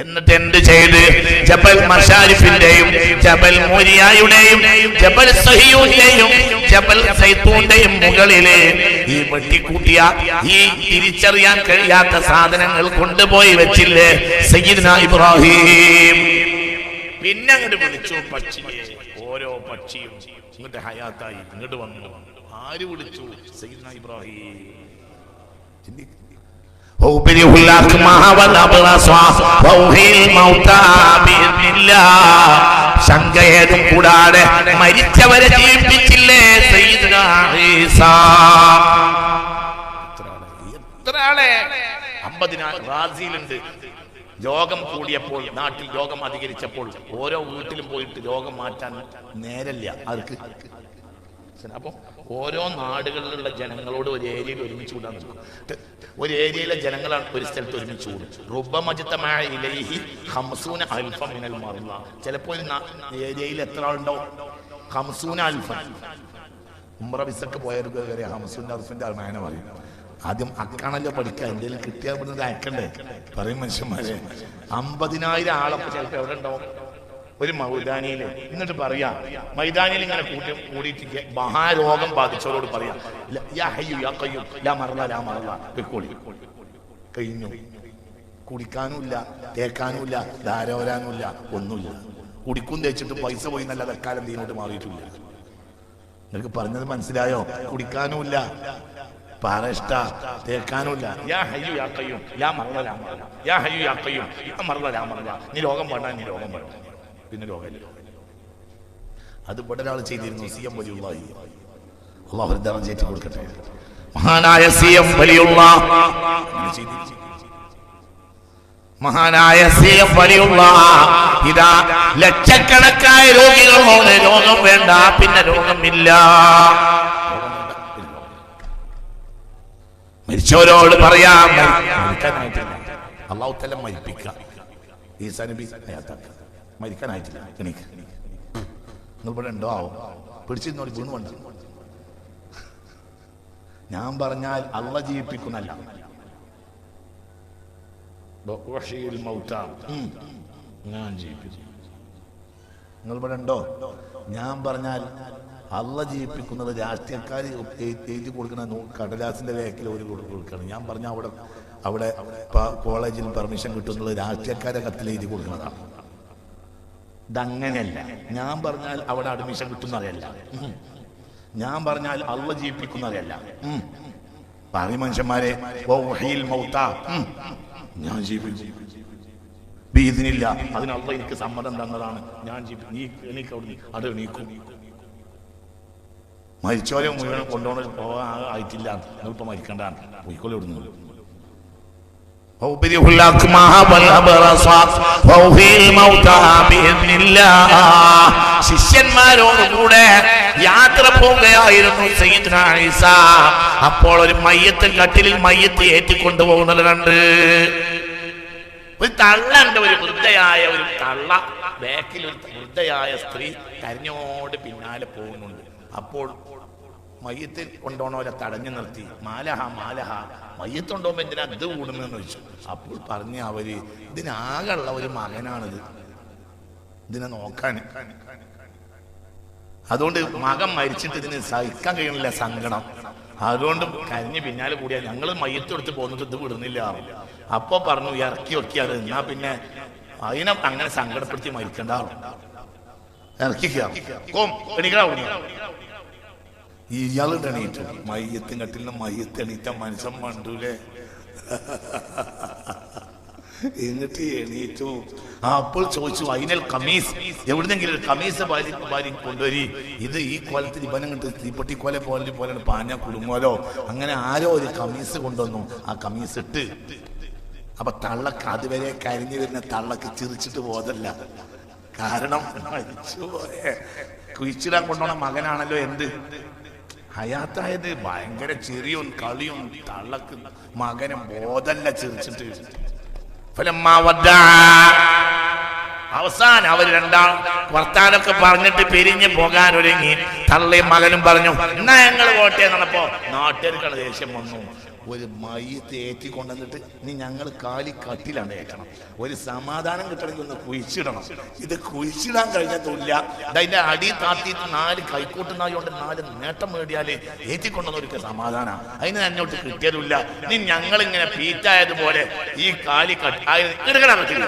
എന്നിട്ട് എന്ത് ചെയ്ത്? ജബൽ മശാരിഫിന്റെയും ജബൽ മോരിയായുടെയും ജബൽ സഹിയൂന്റെയും ജബൽ സൈത്തൂന്റെയും മുകളിലെ ഈ വെട്ടിക്കൂട്ടിയ ഈ തിരിച്ചറിയാൻ കഴിയാത്ത സാധനങ്ങൾ കൊണ്ടുപോയി വെച്ചില്ലേ സയ്യിദുനാ ഇബ്രാഹിം? പിന്നെ അങ്ങോട്ട് വിളിച്ചു പക്ഷിയെ. ഓരോ പക്ഷിയും ഇങ്ങോട്ട് ഹയാത്തായി ഇങ്ങോട്ട് വന്നു. ആര് വിളിച്ചു? സയ്യിദുനാ ഇബ്രാഹിം. ശങ്കയേതും കൂടാതെ മരിച്ചവരെ ജീവിപ്പിച്ചില്ലേ സയ്യിദുനാ ഈസാ? എത്ര ആളെ 50,000 റാസിയിലുണ്ട്. രോഗം കൂടിയപ്പോൾ, നാട്ടിൽ രോഗം അധികരിച്ചപ്പോൾ ഓരോ വീട്ടിലും പോയിട്ട് രോഗം മാറ്റാൻ നേരല്ല ആർക്ക്. അപ്പൊ ഓരോ നാടുകളിലുള്ള ജനങ്ങളോട് ഒരു ഏരിയയിൽ ഒരുമിച്ച് കൂടാൻ നോക്കും. ഒരു ഏരിയയിലെ ജനങ്ങളാണ് ഒരു സ്ഥലത്ത് ഒരുമിച്ച് കൂടും. ചിലപ്പോൾ ഒരു ഏരിയയിൽ എത്ര ആളുണ്ടാവും? 50 അൽഫ. ഉംറ വിസക്ക് പോയവർക്ക് വരെ 50 അൽഫിന്റെ ആൾമാനെ പറയും. ആദ്യം അക്കാണല്ലോ പഠിക്കുക, എന്തെങ്കിലും കിട്ടിയാൽ പെടുന്നത് അയക്കണ്ടേ പറയും മനുഷ്യന്മാരെ. 50,000 ആളൊക്കെ ചിലപ്പോൾ എവിടെ ഉണ്ടാവും? ഒരു മൈതാനിയില്. എന്നിട്ട് പറയാ, മൈതാനിയിൽ ഇങ്ങനെ കൂടിയിട്ട് മഹാരോഗം ബാധിച്ചവരോട് പറയാ, കഴിഞ്ഞു. കുടിക്കാനുമില്ല, തേക്കാനുമില്ല, ധാരോരാനുമില്ല, ഒന്നുമില്ല. കുടിക്കും തേച്ചിട്ട് പൈസ പോയി നല്ല തൽക്കാലം തീനോട്ട് മാറിയിട്ടില്ല. നിങ്ങൾക്ക് പറഞ്ഞത് മനസ്സിലായോ? കുടിക്കാനുമില്ല, പാറഷ്ട, തേക്കാനുമില്ല. നീ രോഗം വേണ്ട, നീ രോഗം വേണ്ട, പിന്നെ രോഗമില്ല. അത് ഇവിടെ ഒരാൾ ചെയ്തിരുന്നു. സി എം വലിയുള്ളാഹി, അല്ലാഹു ദറജ കൊടുക്കട്ടെ. മഹാനായ സി എം വലിയുള്ളാഹ് ചെയ്തിരുന്നു. മഹാനായ സി എം വലിയുള്ളാഹ് ഇതാ ലക്ഷക്കണക്കായ രോഗികളോട് രോഗം വേണ്ട, പിന്നെ രോഗമില്ല. മരിച്ചവരോട് പറയാം, അല്ലാഹു തആല മരിപ്പിക്കാം. ഈസാ നബി മരിക്കാനായിട്ടില്ല, എനിക്ക് നിങ്ങൾ ഇവിടെ ഉണ്ടോ ആവോ? പിടിച്ചിരുന്നോട് വീണ് വേണ്ട. ഞാൻ പറഞ്ഞാൽ അള്ള ജീവിപ്പിക്കുന്നല്ല. ഞാൻ ജീവിപ്പിച്ചു. നിങ്ങൾ ഇവിടെ ഉണ്ടോ? ഞാൻ പറഞ്ഞാൽ അള്ള ജീവിപ്പിക്കുന്നത് രാഷ്ട്രീയക്കാർ എഴുതി കൊടുക്കുന്ന കടലാസിന്റെ വേക്കിൽ ഒരു കൊടുക്കണം. ഞാൻ പറഞ്ഞ അവിടെ കോളേജിൽ പെർമിഷൻ കിട്ടുന്നത് രാഷ്ട്രീയക്കാരെ കത്തിൽ എഴുതി കൊടുക്കുന്നതാണ്. ഇതങ്ങനെയല്ല. ഞാൻ പറഞ്ഞാൽ അവിടെ അഡ്മിഷൻ കിട്ടുന്ന അറിയല്ല. ഞാൻ പറഞ്ഞാൽ അള്ള ജീവിപ്പിക്കുന്ന അറിയല്ല. പറയും മനുഷ്യന്മാരെ, ഞാൻ ജീവിപ്പിച്ചു ഇതിനില്ല, അതിനുള്ള എനിക്ക് സമ്മതം തന്നതാണ്. ഞാൻ നീ എണീക്ക്, അവിടെ അത് എണീക്കും. മരിച്ചോരെ മുഴുവൻ കൊണ്ടുപോകണം ആയിട്ടില്ല, നിങ്ങളിപ്പോ മരിക്കണ്ടാണ്, പോയിക്കോളെ ഇവിടുന്ന്. ശിഷ്യന്മാരോടുകൂടെ യാത്ര പോവുകയായിരുന്നു സയ്യിദ്നാ ഈസാ. അപ്പോൾ ഒരു മയ്യത്ത് കട്ടിലിൽ മയ്യത്ത് ഏറ്റിക്കൊണ്ടുപോകുന്നത് കണ്ട് ഒരു തള്ളണ്ട്, ഒരു വൃദ്ധയായ ഒരു തള്ള, ബാക്കിൽ ഒരു വൃദ്ധയായ സ്ത്രീ കരഞ്ഞോട് പിന്നാലെ പോകുന്നുണ്ട്. അപ്പോൾ മയ്യത്തിൽ കൊണ്ടുപോണവരെ തടഞ്ഞു നിർത്തി, മാലഹ മാലഹ, മയ്യത്ത് കൊണ്ടുപോകുമ്പോ എന്തിനാ ഇത് കൂടുന്നെന്ന് ചോദിച്ചു. അപ്പോൾ പറഞ്ഞ അവര്, ഇതിനാകെയുള്ള ഒരു മകനാണിത്, ഇതിനെ നോക്കാൻ. അതുകൊണ്ട് മകൻ മരിച്ചിട്ട് ഇതിന് സഹിക്കാൻ കഴിയണില്ല സങ്കടം. അതുകൊണ്ട് കരഞ്ഞ് പിന്നാലെ കൂടിയാ ഞങ്ങൾ മയ്യത്തെടുത്ത് പോന്നിട്ട് ഇത് വിടുന്നില്ല. അപ്പൊ പറഞ്ഞു, ഇറക്കി വെക്കിയാൽ എന്നാ പിന്നെ അതിനെ അങ്ങനെ സങ്കടപ്പെടുത്തി മരിക്കണ്ട, ഇറക്കിക്കാം. ഇയാളുടെ എണീറ്റു, മയ്യത്തും കട്ടിലിന് മയ്യത്ത് എണീറ്റ മനുഷ്യൻ മണ്ടൂലേ. എന്നിട്ട് എണീറ്റു. അപ്പോൾ ചോദിച്ചു, അതിനൽ കമീസ്, എവിടുന്നെങ്കിലും ഒരു കമീസ് ഭാര്യ കൊണ്ടുവരി, ഇത് ഈ കോലത്തിൽ ഇവനം കിട്ട് തീപ്പെട്ടി കോല പോലെ പാഞ്ഞ കുടുങ്ങോലോ. അങ്ങനെ ആരോ ഒരു കമീസ് കൊണ്ടുവന്നു. ആ കമീസ് ഇട്ട്, അപ്പൊ തള്ളക്ക് അതുവരെ കരിഞ്ഞു വരുന്ന തള്ളക്ക് ചിരിച്ചിട്ട് പോതല്ല. കാരണം മരിച്ചുപോയ കുഴിച്ചിടാൻ കൊണ്ടുപോണ മകനാണല്ലോ എന്ത് ഹയാത്തായത്. ഭയങ്കര ചെറിയും കളിയും തള്ളക്ക് മകനും ബോധല്ല, ചിരിച്ചിട്ട്. അവസാനം അവർ രണ്ടാം വർത്താനൊക്കെ പറഞ്ഞിട്ട് പിരിഞ്ഞു പോകാൻ ഒരുങ്ങി. തള്ളയും മകനും പറഞ്ഞു, എന്നാ ഞങ്ങൾ പോട്ടെ എന്നപ്പോ നാട്ടുകാർക്കുള്ള ദേഷ്യം വന്നു. ഒരു മയ്യത്ത് ഏറ്റിക്കൊണ്ടുവന്നിട്ട് നീ ഞങ്ങൾ കാലി കട്ടിലാണ് ഏറ്റണം, ഒരു സമാധാനം കിട്ടണമെങ്കിൽ ഒന്ന് കുഴിച്ചിടണം. ഇത് കുഴിച്ചിടാൻ കഴിഞ്ഞിട്ടില്ല. അതിന്റെ അടി താത്തിയിട്ട് 4 കൈക്കോട്ടുന്നായോണ്ട് 4 നേട്ടം മേടിയാല് ഏറ്റിക്കൊണ്ടുവന്നവർക്ക് സമാധാനം. അതിന് അങ്ങോട്ട് കിട്ടിയതില്ല. നീ ഞങ്ങളിങ്ങനെ പീറ്റായതുപോലെ ഈ കാലി എടുക്കണം പറ്റില്ല.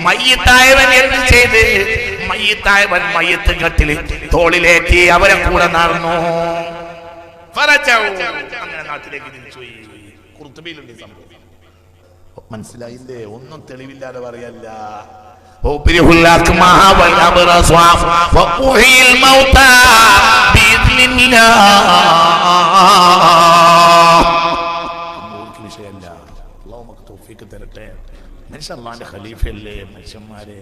മയ്യത്തായവൻ എന്ത് ചെയ്ത്? മയ്യത്തായവൻ മയ്യത്ത് കട്ടില് തോളിലേറ്റി അവരെ കൂടെ നടന്നു. അങ്ങനെ നാട്ടിലേക്ക് തിരിച്ചുപോയി. ഖുർത്തുബിയിലുണ്ട് സംഭവം. മനസ്സിലായില്ലേ? ഒന്നും തെളിവില്ലാതെ പറയല്ല. തൗഫീഖ് തരട്ടെ. മനുഷ്യൻ അള്ളാന്റെ ഖലീഫയല്ലേ? മനുഷ്യന്മാരെ,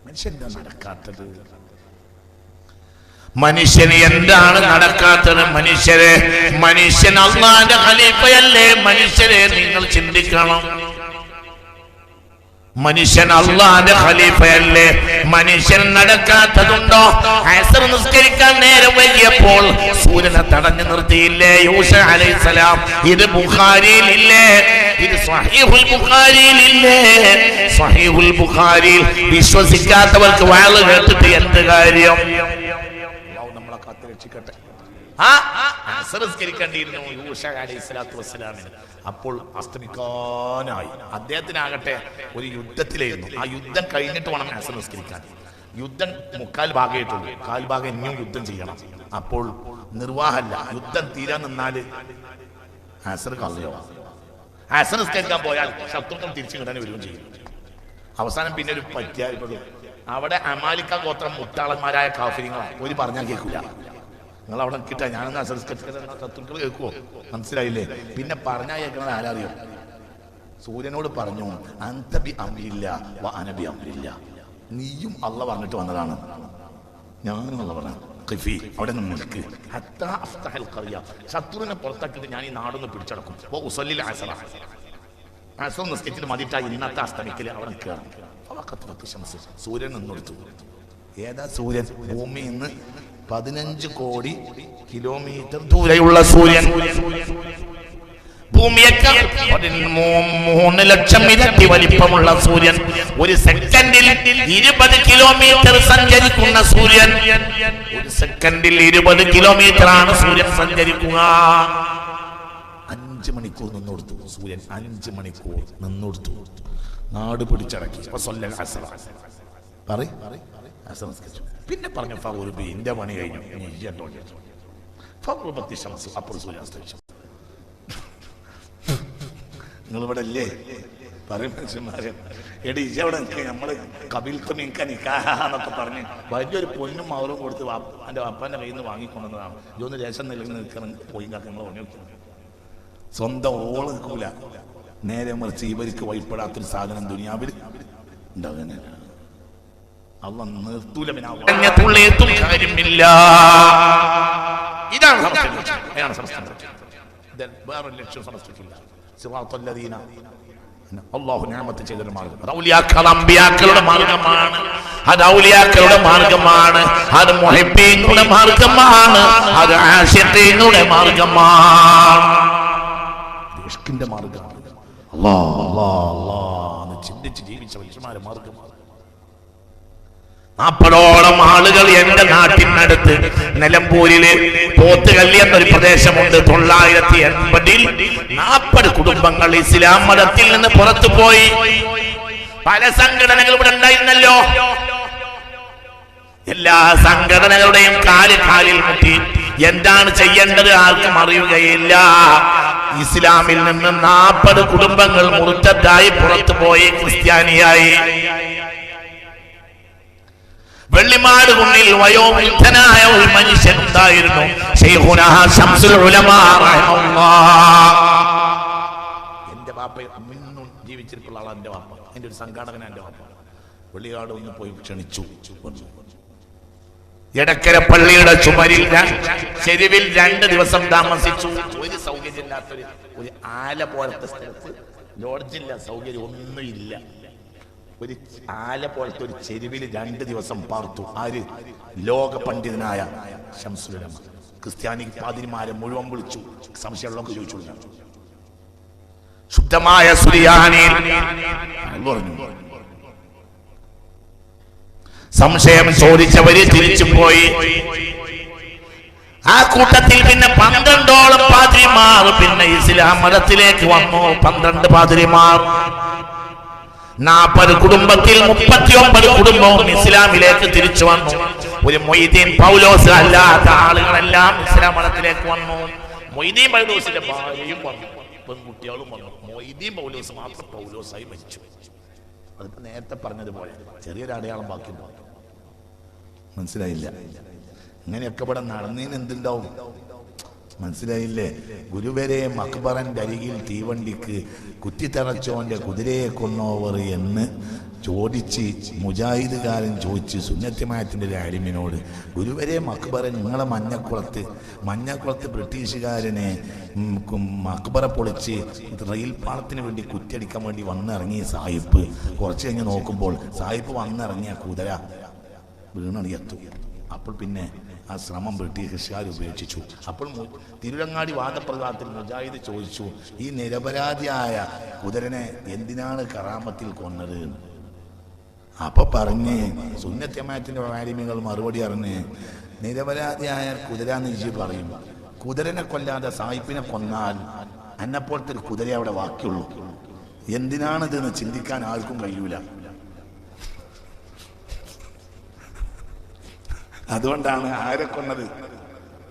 മനുഷ്യൻ നടക്കാത്തത്? മനുഷ്യന് എന്താണ് നടക്കാത്തത്? മനുഷ്യൻ അള്ളാന്റെ ഖലീഫയല്ലേ? മനുഷ്യരെ നിങ്ങൾ ചിന്തിക്കണം. മനുഷ്യൻ അള്ളാന്റെ ഖലീഫയല്ലേ? മനുഷ്യൻ നടക്കാത്തതുണ്ടോ? അസ്ർ നിസ്കരിക്കാൻ നേരം വൈകിയപ്പോൾ സൂര്യനെ തടഞ്ഞു നിർത്തിയില്ലേ യൂസ അലൈഹിസ്സലാം? ഇത് ബുഖാരിയിലില്ലേ? ഇത് സ്വഹീഹുൽ ബുഖാരിയിലില്ലേ? സ്വഹീഹുൽ ബുഖാരിയിൽ വിശ്വസിക്കാത്തവർക്ക് വാള് കേട്ടിട്ട് എന്ത് കാര്യം? നമ്മളെ കാത്തുരക്ഷിക്കട്ടെ. സംസ്കരിക്കേണ്ടിയിരുന്നു യൂസ അലൈഹിസ്സലാത്തു വസ്സലാമിന്. അപ്പോൾ അസ്തമിക്കാനായി. അദ്ദേഹത്തിനാകട്ടെ ഒരു യുദ്ധത്തിലായിരുന്നു. ആ യുദ്ധം കഴിഞ്ഞിട്ട് വേണം അസ്ർ നിസ്കരിക്കാൻ. യുദ്ധം മുക്കാൽ ഭാഗമായിട്ടുള്ളൂ, കാൽ ഭാഗം ഇനിയും യുദ്ധം ചെയ്യണം. അപ്പോൾ നിർവാഹമല്ല. യുദ്ധം തീരാൻ നിന്നാല് അസ്ർ കളയോ. അസ്ർ നിസ്കരിക്കാൻ പോയാൽ ശത്രുക്കൾ തിരിച്ചു കിട്ടാൻ വരികയും ചെയ്യും. അവസാനം പിന്നെ ഒരു പറ്റിയാൽപ്പെടും. അവിടെ അമാലിക്ക ഗോത്രം മുട്ടാളന്മാരായ കാഫിര്യങ്ങളാണ്. ഒരു പറഞ്ഞാൽ കേൾക്കൂല. നിങ്ങൾ അവിടെ കിട്ടാ ഞാനൊന്ന് ശത്രുക്കൾ കേൾക്കുവോ? മനസ്സിലായില്ലേ? പിന്നെ പറഞ്ഞാൽ കേൾക്കണത് ആരറിയോ? സൂര്യനോട് പറഞ്ഞു, അന്തബി അമ്രില്ല വ അനബി അമ്രില്ല. നീയും അള്ള പറഞ്ഞിട്ട് വന്നതാണ്, ഞാനും അള്ള പറഞ്ഞു. അവിടെ നിന്ന് നിൽക്ക്. ശത്രുവിനെ പുറത്താക്കിയിട്ട് ഞാൻ ഈ നാടൊന്ന് പിടിച്ചടക്കും. നിസ്കരിച്ചിട്ട് മതിട്ടാ ഇന്നത്തെ അസ്തമിക്കല് അവിടെ നിൽക്കുകയാണ്. സൂര്യൻ നിന്നെടുത്തു. ഏതാ സൂര്യൻ? ഭൂമിയിൽ നിന്ന് 15 കോടി കിലോമീറ്റർ ദൂരെയുള്ള സൂര്യൻ. ഭൂമിയേക്കാൾ 13 ലക്ഷം ഇരട്ടി വലിപ്പമുള്ള സൂര്യൻ. ഒരു സെക്കൻഡിൽ 20 കിലോമീറ്റർ സഞ്ചരിക്കുന്ന സൂര്യൻ. ഒരു സെക്കൻഡിൽ 20 കിലോമീറ്റർ ആണ് സൂര്യൻ സഞ്ചരിക്കുക. 5 മണിക്കൂർ നിന്നോടുത്തു സൂര്യൻ. 5 മണിക്കൂർ നിന്നോടുത്തു. നാട് പിടിച്ചടക്കി. പിന്നെ പറഞ്ഞു എന്റെ പണി കഴിഞ്ഞു, അപ്പോൾ സൂര്യൻ അസ്തമിച്ചു. നിങ്ങളിവിടെ അല്ലേ പറയും മനുഷ്യന്മാരെ? എടി അവിടെ നിൽക്കുക, നമ്മള് കബിൽത്ത് നിൽക്കാന്നൊക്കെ പറഞ്ഞ് വലിയൊരു പൊന്നും മവറും കൊടുത്ത് എൻ്റെ അപ്പൻ്റെ കയ്യിൽ നിന്ന് വാങ്ങിക്കൊണ്ടതാണ്. ഇതൊന്ന് രേഷൻ നിൽക്കണം പോയി നിങ്ങൾ പണി വെക്കുന്നത്. സ്വന്തം ഓള് നിൽക്കൂല. നേരെ മറിച്ച് ഇവർക്ക് വഴിപ്പെടാത്തൊരു സാധനം ദുനിയാവിൽ ഉണ്ടാകുന്ന അള്ള നിർത്തൂല. കാര്യമില്ല. ഇതാണ് വേറൊരു ലക്ഷ്യം സമർപ്പിക്കില്ല. അള്ളാഹു നിഅമത്ത് ചെയ്തൊരു മാർഗം. അത് ഔലിയാക്കളുടെ മാർഗമാണ്. അത് ഔലിയാക്കളുടെ മാർഗമാണ്. അത് മുഹിബ്ബീങ്ങളുടെ മാർഗമാണ്. അത് ആശിഖീങ്ങളുടെ മാർഗമാണ്. ഇഷ്കിന്റെ മാർഗമാണ്. അല്ലാഹ് അല്ലാഹ് അല്ലാഹ് ചിന്തിച്ച് ജീവിച്ച മനുഷ്യന്മാരുടെ മാർഗമാണ്. 40ഓളം ആളുകൾ എന്റെ നാട്ടിനടുത്ത് നിലമ്പൂരില് പോത്തുകല്ലി എന്നൊരു പ്രദേശമുണ്ട്. 980-ൽ 40 കുടുംബങ്ങൾ ഇസ്ലാം മതത്തിൽ നിന്ന് പുറത്തു പോയി. പല സംഘടനകൾ ഇവിടെ ഉണ്ടായിരുന്നല്ലോ. എല്ലാ സംഘടനകളുടെയും കാലിൽ മുട്ടി. എന്താണ് ചെയ്യേണ്ടത് ആർക്കും അറിയുകയില്ല. ഇസ്ലാമിൽ നിന്ന് 40 കുടുംബങ്ങൾ മുർത്തദ്ദായി പുറത്തു പോയി, ക്രിസ്ത്യാനിയായി. വെള്ളിമാട് കുന്നിൽ വയോവൃദ്ധനായ ഒരു മനുഷ്യൻ ഉണ്ടായിരുന്നു. ശൈഖുനാ ശംസുൽ ഉലമാ റഹിമഹുല്ലാഹ്. എന്റെ വാപ്പ ഇന്നും ജീവിച്ചിരിക്കുന്ന ആളാണ് എന്റെ വാപ്പ. എന്റെ ഒരു സംഘാടകനാണ് എന്റെ വാപ്പ. വെള്ളിയാട് ഒന്ന് പോയി ക്ഷണിച്ചു. എടക്കര പള്ളിയുടെ ചുമരിൽ ചെരുവിൽ 2 ദിവസം താമസിച്ചു. ഒരു സൗകര്യമില്ലാത്തൊരു ഒരു ആല പോലത്തെ സ്ഥലത്ത്, ലോഡ്ജില്ല, സൗകര്യം ഒന്നുമില്ല. ഒരു ആല പോലത്തെ ഒരു ചെരുവിൽ 2 ദിവസം പാർത്തു. ആര്? ലോക പണ്ഡിതനായ ശംസുൽ ഉലമ. ക്രിസ്ത്യാനി പാതിരിമാരെ മുഴുവൻ വിളിച്ചു. സംശയമുള്ളവർക്ക് ചോദിച്ചു. ശുദ്ധമായ സുറിയാനിയിൽ പറഞ്ഞു. സംശയം ചോദിച്ചവര് തിരിച്ചു പോയി. ആ കൂട്ടത്തിൽ പിന്നെ 12ഓളം പാതിരിമാർ പിന്നെ ഇസ്ലാം മതത്തിലേക്ക് വന്നു. 12 പാതിരിമാർ. 40 കുടുംബത്തിൽ 39 കുടുംബവും ഇസ്ലാമിലേക്ക് തിരിച്ചു വന്നു. ഒരു മൊയ്തീൻ പൗലോസ് അല്ലാത്ത ആളുകളെല്ലാം ഇസ്ലാം മതത്തിലേക്ക് വന്നു. മൊയ്തീൻ പൗലോസിന്റെ ഭാര്യയും വന്നു, പെൺകുട്ടികളും വന്നു. മൊയ്തീൻ പൗലോസ് മാത്രം പൗലോസായി മരിച്ചു. അതിപ്പോ നേരത്തെ പറഞ്ഞതുപോലെ ചെറിയൊരു അടയാളം ബാക്കിയുണ്ടാവും. മനസ്സിലായില്ല? ഇങ്ങനെയൊക്കെ ഇവിടെ നടന്നതിന് എന്തുണ്ടാവും? മനസ്സിലായില്ലേ? ഗുരുവരെ മക്ബറന്റെ അരികിൽ തീവണ്ടിക്ക് കുത്തിത്തറച്ചോന്റെ കുതിരയെ കൊന്നോവർ എന്ന് ചോദിച്ച് മുജാഹിദുകാരൻ ചോദിച്ച് സുന്നത്തിമായത്തിൻ്റെ ഒരു ആലിമിനോട്, ഗുരുവരെ മക്ബറൻ നിങ്ങളെ മഞ്ഞക്കുളത്ത് ബ്രിട്ടീഷുകാരനെ മക്ബറ പൊളിച്ച് റെയിൽ പാളത്തിന് വേണ്ടി കുറ്റിയടിക്കാൻ വേണ്ടി വന്നിറങ്ങിയ സായിപ്പ് കുറച്ച് കഴിഞ്ഞ് നോക്കുമ്പോൾ സായിപ്പ് വന്നിറങ്ങിയ കുതിര വീണണിയെത്തും. അപ്പോൾ പിന്നെ ആ ശ്രമം ബ്രിട്ടീഷുകാർ ഉപേക്ഷിച്ചു. അപ്പോൾ തിരുരങ്ങാടി വാദപ്രകാരത്തിൽ മുജാഹിദ് ചോദിച്ചു, ഈ നിരപരാധിയായ കുതിരനെ എന്തിനാണ് കറാമത്തിൽ കൊന്നത്? അപ്പൊ പറഞ്ഞ് സുന്നത്യമായത്തിന്റെ ആലിമികൾ മറുപടി അറിഞ്ഞ്, നിരപരാധിയായ കുതിര എന്ന് ഇജി പറയും, കുതിരനെ കൊല്ലാതെ സായിപ്പിനെ കൊന്നാൽ എന്നെപ്പോലത്തെ ഒരു കുതിര അവിടെ ബാക്കിയുള്ളൂ. എന്തിനാണിതെന്ന് ചിന്തിക്കാൻ ആർക്കും കഴിയൂല. അതുകൊണ്ടാണ് ആരെ കൊന്നത്?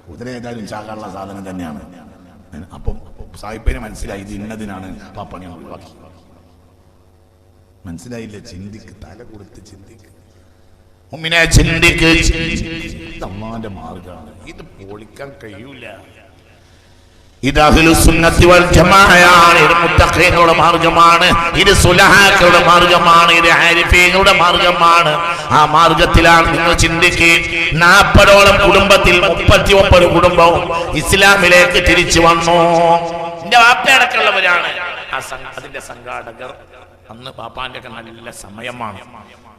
കുതിര ഏതായാലും ചാകാനുള്ള സാധനം തന്നെയാണ്. അപ്പം സായിപ്പിന് മനസ്സിലായി ഇത് ഇന്നതിനാണ്, പണി ഒഴിവാക്കി. മനസ്സിലായില്ലേ? ചിന്തിക്ക്, തല കൊടുത്ത് ചിന്തിക്ക്, അള്ളാന്റെ മാർഗമാണ്. ഇത് പൊളിക്കാൻ കഴിയൂല. ഇത് അഹ്ലുസുന്നത്തി വൽ ജമാഅയാണ്. ഇത് മുത്തഖീങ്ങളുടെ മാർഗമാണ്. ഇത് സുലഹാക്കളുടെ മാർഗമാണ്. ഇത് ആരിഫീങ്ങളുടെ മാർഗമാണ്. ആ മാർഗത്തിലാണ് നിങ്ങൾ ചിന്തിക്കുക. 40ഓളം കുടുംബത്തിൽ 39 കുടുംബവും ഇസ്ലാമിലേക്ക് തിരിച്ചു വന്നു. എന്റെ വാപ്പയടക്കമുള്ളവരാണ് അതിന്റെ സംഘാടകർ. അന്ന് പാപ്പാന്റെ ഒക്കെ നല്ല സമയമാണ്.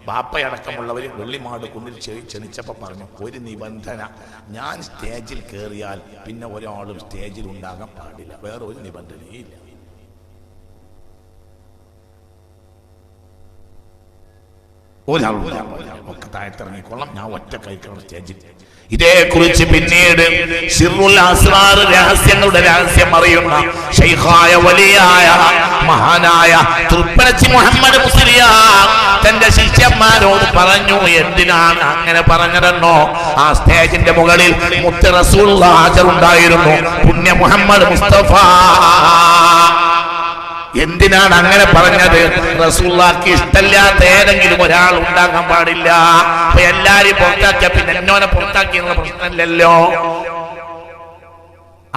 ബാപ്പയടക്കമുള്ളവർ വെള്ളിമാട് കുന്നിൽ ക്ഷണിച്ചപ്പോൾ പറഞ്ഞു, ഒരു നിബന്ധന, ഞാൻ സ്റ്റേജിൽ കയറിയാൽ പിന്നെ ഒരാളും സ്റ്റേജിൽ ഉണ്ടാകാൻ പാടില്ല, വേറെ ഒരു നിബന്ധനയില്ല. ഒക്കെ താഴത്തിറങ്ങിക്കൊള്ളാം, ഞാൻ ഒറ്റ കഴിക്കണം സ്റ്റേജിൽ. ഇതേക്കുറിച്ച് പിന്നീട് സിറുൽ അസ്റാർ, രഹസ്യങ്ങളുടെ രഹസ്യം അറിയുന്ന ശൈഖായ വലിയായ മഹാനായ തൃപ്പനച്ചി മുഹമ്മദ് മുസ്ലിയാർ തന്റെ ശിഷ്യന്മാരോട് പറഞ്ഞു. എന്തിനാണ് അങ്ങനെ പറഞ്ഞതെന്നോ? ആ സ്റ്റേജിന്റെ മുകളിൽ മുത്ത് റസൂലുള്ളാഹി ഹാജറുണ്ടായിരുന്നു, പുണ്യ മുഹമ്മദ് മുസ്തഫ. എന്തിനാണ് അങ്ങനെ പറഞ്ഞത്? റസൂലുള്ളാഹിക്ക് ഇഷ്ടമില്ലാത്ത ഏതെങ്കിലും ഒരാൾ ഉണ്ടാകാൻ പാടില്ല. അപ്പൊ എല്ലാരെയും പുറത്താക്കിയ പിന്നെ എന്നോനെ പുറത്താക്കിയുള്ള പ്രശ്നമില്ലല്ലോ.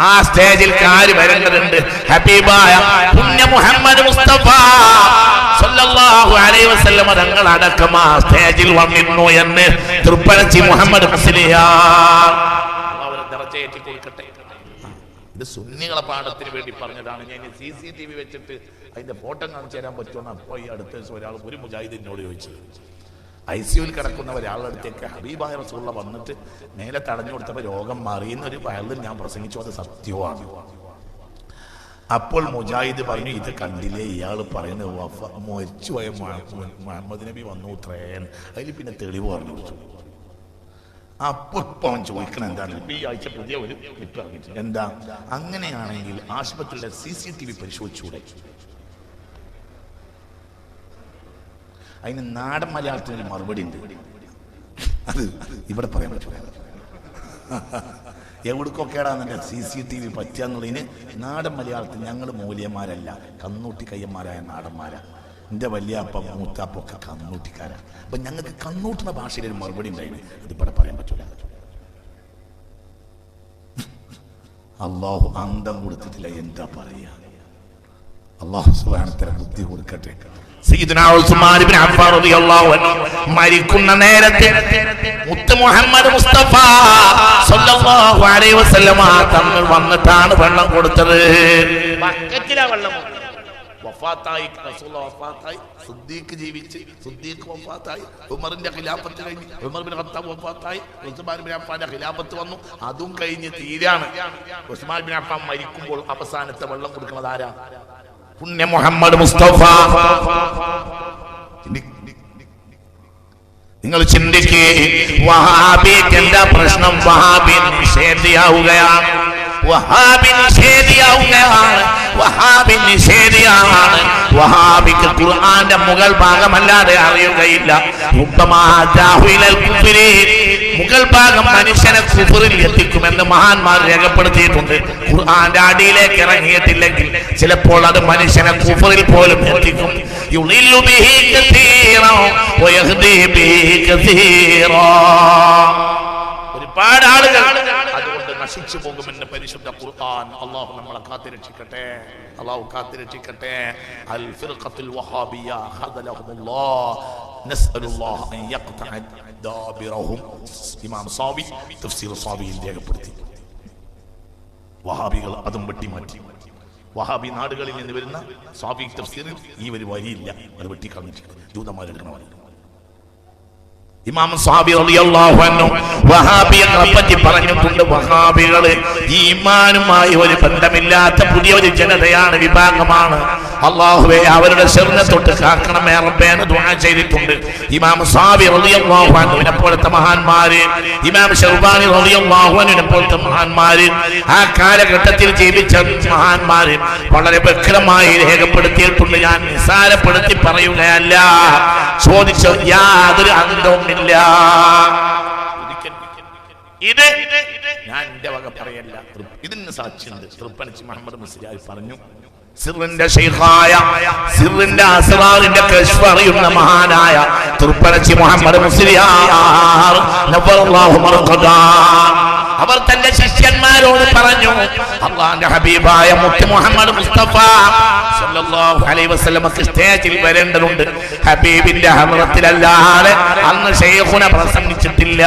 ആ സ്റ്റേജിൽ ആര് വരേണ്ടതുണ്ട്? ഹബീബായ പുണ്യ മുഹമ്മദ് മുസ്തഫ സല്ലല്ലാഹു അലൈഹി വസല്ലം തങ്ങൾ അടക്കം ആ സ്റ്റേജിൽ വന്നിരുന്നു എന്ന് തൃപ്പനച്ചി മുഹമ്മദ് മുസ്ലിയാർ ദർജയേറ്റി കൊടുക്കട്ടെ. ഇത് സുന്നികളെ പാഠത്തിന് വേണ്ടി പറഞ്ഞതാണ്. ഞാൻ CCTV വെച്ചിട്ട് അതിന്റെ ഫോട്ടോ കാണിച്ചു തരാൻ പറ്റുമെന്ന് അപ്പോൾ ഈ അടുത്ത ദിവസം ഒരാൾ, ഒരു മുജാഹിദിനോട് ചോദിച്ചത്. ICUവിൽ കിടക്കുന്ന ഒരാളുടെ അടുത്തേക്ക് ഹബീബായ റസൂലുള്ളാഹി വന്നിട്ട് മേലെ തടഞ്ഞു കൊടുത്തപ്പോൾ രോഗം മാറിയെന്നൊരു വയലിൽ ഞാൻ പ്രസംഗിച്ചു, അത് സത്യമാണ്. അപ്പോൾ മുജാഹിദ് പറഞ്ഞു, ഇത് കണ്ടില്ലേ ഇയാൾ പറയുന്നത് മരിച്ചുപോയ മുഹമ്മദ് നബി വന്നു ഇത്രേൻ, അതിൽ പിന്നെ തെളിവ് പറഞ്ഞു കൊടുത്തു. അപ്പൊ അവൻ ചോദിക്കണം എന്താണ്? ഇപ്പൊ ഈ ആഴ്ച പുതിയ ഒരു ക്ലിപ്പ് ഇറങ്ങിയിട്ടുണ്ട്. എന്താ? അങ്ങനെയാണെങ്കിൽ ആശുപത്രിയിലെ CCTV പരിശോധിച്ചൂടെ? അതിന് നാടൻ മലയാളത്തിന് മറുപടി ഉണ്ട്. അത് ഇവിടെ പറയാൻ പറ്റില്ല. എവിടേക്കൊക്കെയാണെന്നെ CCTV പറ്റുകയെന്നുള്ളതിന് നാടൻ മലയാളത്തിൽ ഞങ്ങൾ മൂല്യന്മാരല്ല, കന്നൂട്ടി കയ്യന്മാരായ നാടന്മാരാ. എൻ്റെ വലിയപ്പ മൂത്താപ്പൊക്കെ കന്നൂട്ടിക്കാരാ. അപ്പൊ ഞങ്ങൾക്ക് കന്നൂട്ടുന്ന ഭാഷയിൽ ഒരു മറുപടി ഉണ്ടായിരുന്നു, അത് ഇവിടെ പറയാൻ പറ്റൂല. അള്ളാഹു അന്തം കൊടുത്തിട്ടില്ല, എന്താ പറയാ? അള്ളാഹു സുബ്ഹാനഹു വ തആല ബുദ്ധി കൊടുക്കട്ടെ. സയ്യിദുനാ ഉസ്മാൻ ഇബ്നു അഫ്ഫാൻ റളിയല്ലാഹു അൻഹു മരിക്കുന്ന നേരത്തെ മുത്ത് മുഹമ്മദ് മുസ്തഫ സല്ലല്ലാഹു അലൈഹി വസല്ലം തങ്ങൾ വന്നിട്ടാണ് വെള്ളം കൊടുത്തത്. ബക്കറ്റിലാ വെള്ളം. വഫാത്തായി റസൂലുള്ളാഹി, വഫാത്തായി, സിദ്ദീഖ് ജീവിച്ച്, സിദ്ദീഖ് വഫാത്തായി, ഉമറിന്റെ ഖിലാഫത്ത് കഴിഞ്ഞ്, ഉമർ ബിൻ ഖത്താബ് വഫാത്തായി, ഉസ്മാൻ ബിൻ അഫ്ഫാന്റെ ഖിലാഫത്ത് വന്നു, അതും കഴിഞ്ഞ് തീരാണ്. ഉസ്മാൻ ബിൻ അഫ്ഫാൻ മരിക്കുമ്പോൾ അവസാനത്തെ വെള്ളം കൊടുക്കുന്നത് ആരാ? പുണ്യ മുഹമ്മദ് മുസ്തഫ. നിങ്ങൾ ചിന്തിക്കേ, വഹാബിക്ക് എന്താ പ്രശ്നം? വഹാബി നിഷേധിയാവുകയാണ്, വഹാബി നിഷേധിയാവുകയാണ്, വഹാബി നിഷേധിയാണ്. വഹാബിക്ക് ഖുർആന്റെ മുകൾ ഭാഗമല്ലാതെ അറിയുകയില്ല. മുകൾ ഭാഗം മനുഷ്യനെ കുഫറിൽ എത്തിക്കുമെന്ന് മഹാന്മാർ രേഖപ്പെടുത്തിയിട്ടുണ്ട്. ഖുർആന്റെ അടിയിലേക്ക് ഇറങ്ങിയിട്ടില്ലെങ്കിൽ ചിലപ്പോൾ അത് മനുഷ്യനെ കുഫറിൽ പോലും എത്തിക്കും. ഒരുപാട് ആളുകൾ അതുകൊണ്ട് നശിച്ചു പോകുമെന്ന് പരിശുദ്ധ ഖുർആൻ. അല്ലാഹു നമ്മളെ കാത്തുരക്ഷിക്കട്ടെ, അല്ലാഹു കാത്തുരക്ഷിക്കട്ടെ. അൽ ഫിർഖത്തുൽ വഹാബിയ ഖദലഹുമുല്ലാഹ് നസ്അലുല്ലാഹ അൻ യഖ്തഅ ദാബിറഹും. ഇമാം സാവി തഫ്സീർ സാവിയിൽ രേഖപ്പെടുത്തി. വഹാബികൾ അതും വെട്ടിമാറ്റി. വഹാബി നാടുകളിൽ നിന്ന് വരുന്ന സാവി തഫ്സീറിൽ ഈ ഒരു വരിയില്ല, അത് വെട്ടിക്കളഞ്ഞിട്ട് ജൂതന്മാരെടുക്കണമല്ല. ഇമാം സാബി റളിയല്ലാഹു അൻഹു വഹാബികളെ പറ്റി പറഞ്ഞിട്ടുണ്ട്, വഹാബികൾ ഈമാനുമായി ഒരു ബന്ധമില്ലാത്ത പുതിയൊരു ജനതയാണ്, വിഭാഗമാണ്. അല്ലാഹുവേ അവരുടെ ശർനെ തൊട്ട് കാക്കണമേ റബ്ബേ എന്ന് ദുആ ചെയ്തിട്ടുണ്ട്. ഇമാം സാബി റളിയല്ലാഹു അൻഹുവിനെ പോലത്തെ മഹാന്മാര്, ഇമാം ശൗബാനി റളിയല്ലാഹു അൻഹുവിനെ പോലത്തെ മഹാന്മാര്, ആ കാലഘട്ടത്തിൽ ജീവിച്ച മഹാന്മാര് വളരെ വ്യക്തമായി രേഖപ്പെടുത്തിയിട്ടുണ്ട്. ഞാൻ നിസാരപ്പെടുത്തി പറയുകയല്ല, ചോദിച്ച യാതൊരു അന്തവും ഇല്ല. ഇത് ഞാൻ എന്റെ വക പറയല്ല, ഇതിന് സാക്ഷിയുണ്ട്. തൃപ്പനച്ചി മുഹമ്മദ് മുസ്ലിയാർ പറഞ്ഞു, സിറിന്റെ ശൈഖായ, സിറിന്റെ അസ്റാറിന്റെ കശ്ഫ് അറിയുന്ന മഹാനായ തൃപ്പനച്ചി മുഹമ്മദ് മുസ്ലിയാർ നവ്വറല്ലാഹു മർഖദാ, അവർ തന്റെ ശിഷ്യന്മാരോട് പറഞ്ഞു, അല്ലാഹുവിന്റെ ഹബീബായ മുത്ത് മുഹമ്മദ് മുസ്തഫ സല്ലല്ലാഹു അലൈഹി വസല്ലമക്ക് സ്റ്റേജിൽ വരേണ്ടതുണ്ട്. ഹബീബിന്റെ ഹദ്റത്തിലല്ലാതെ അന്ന് ശൈഖുന പ്രസംഗിച്ചിട്ടില്ല.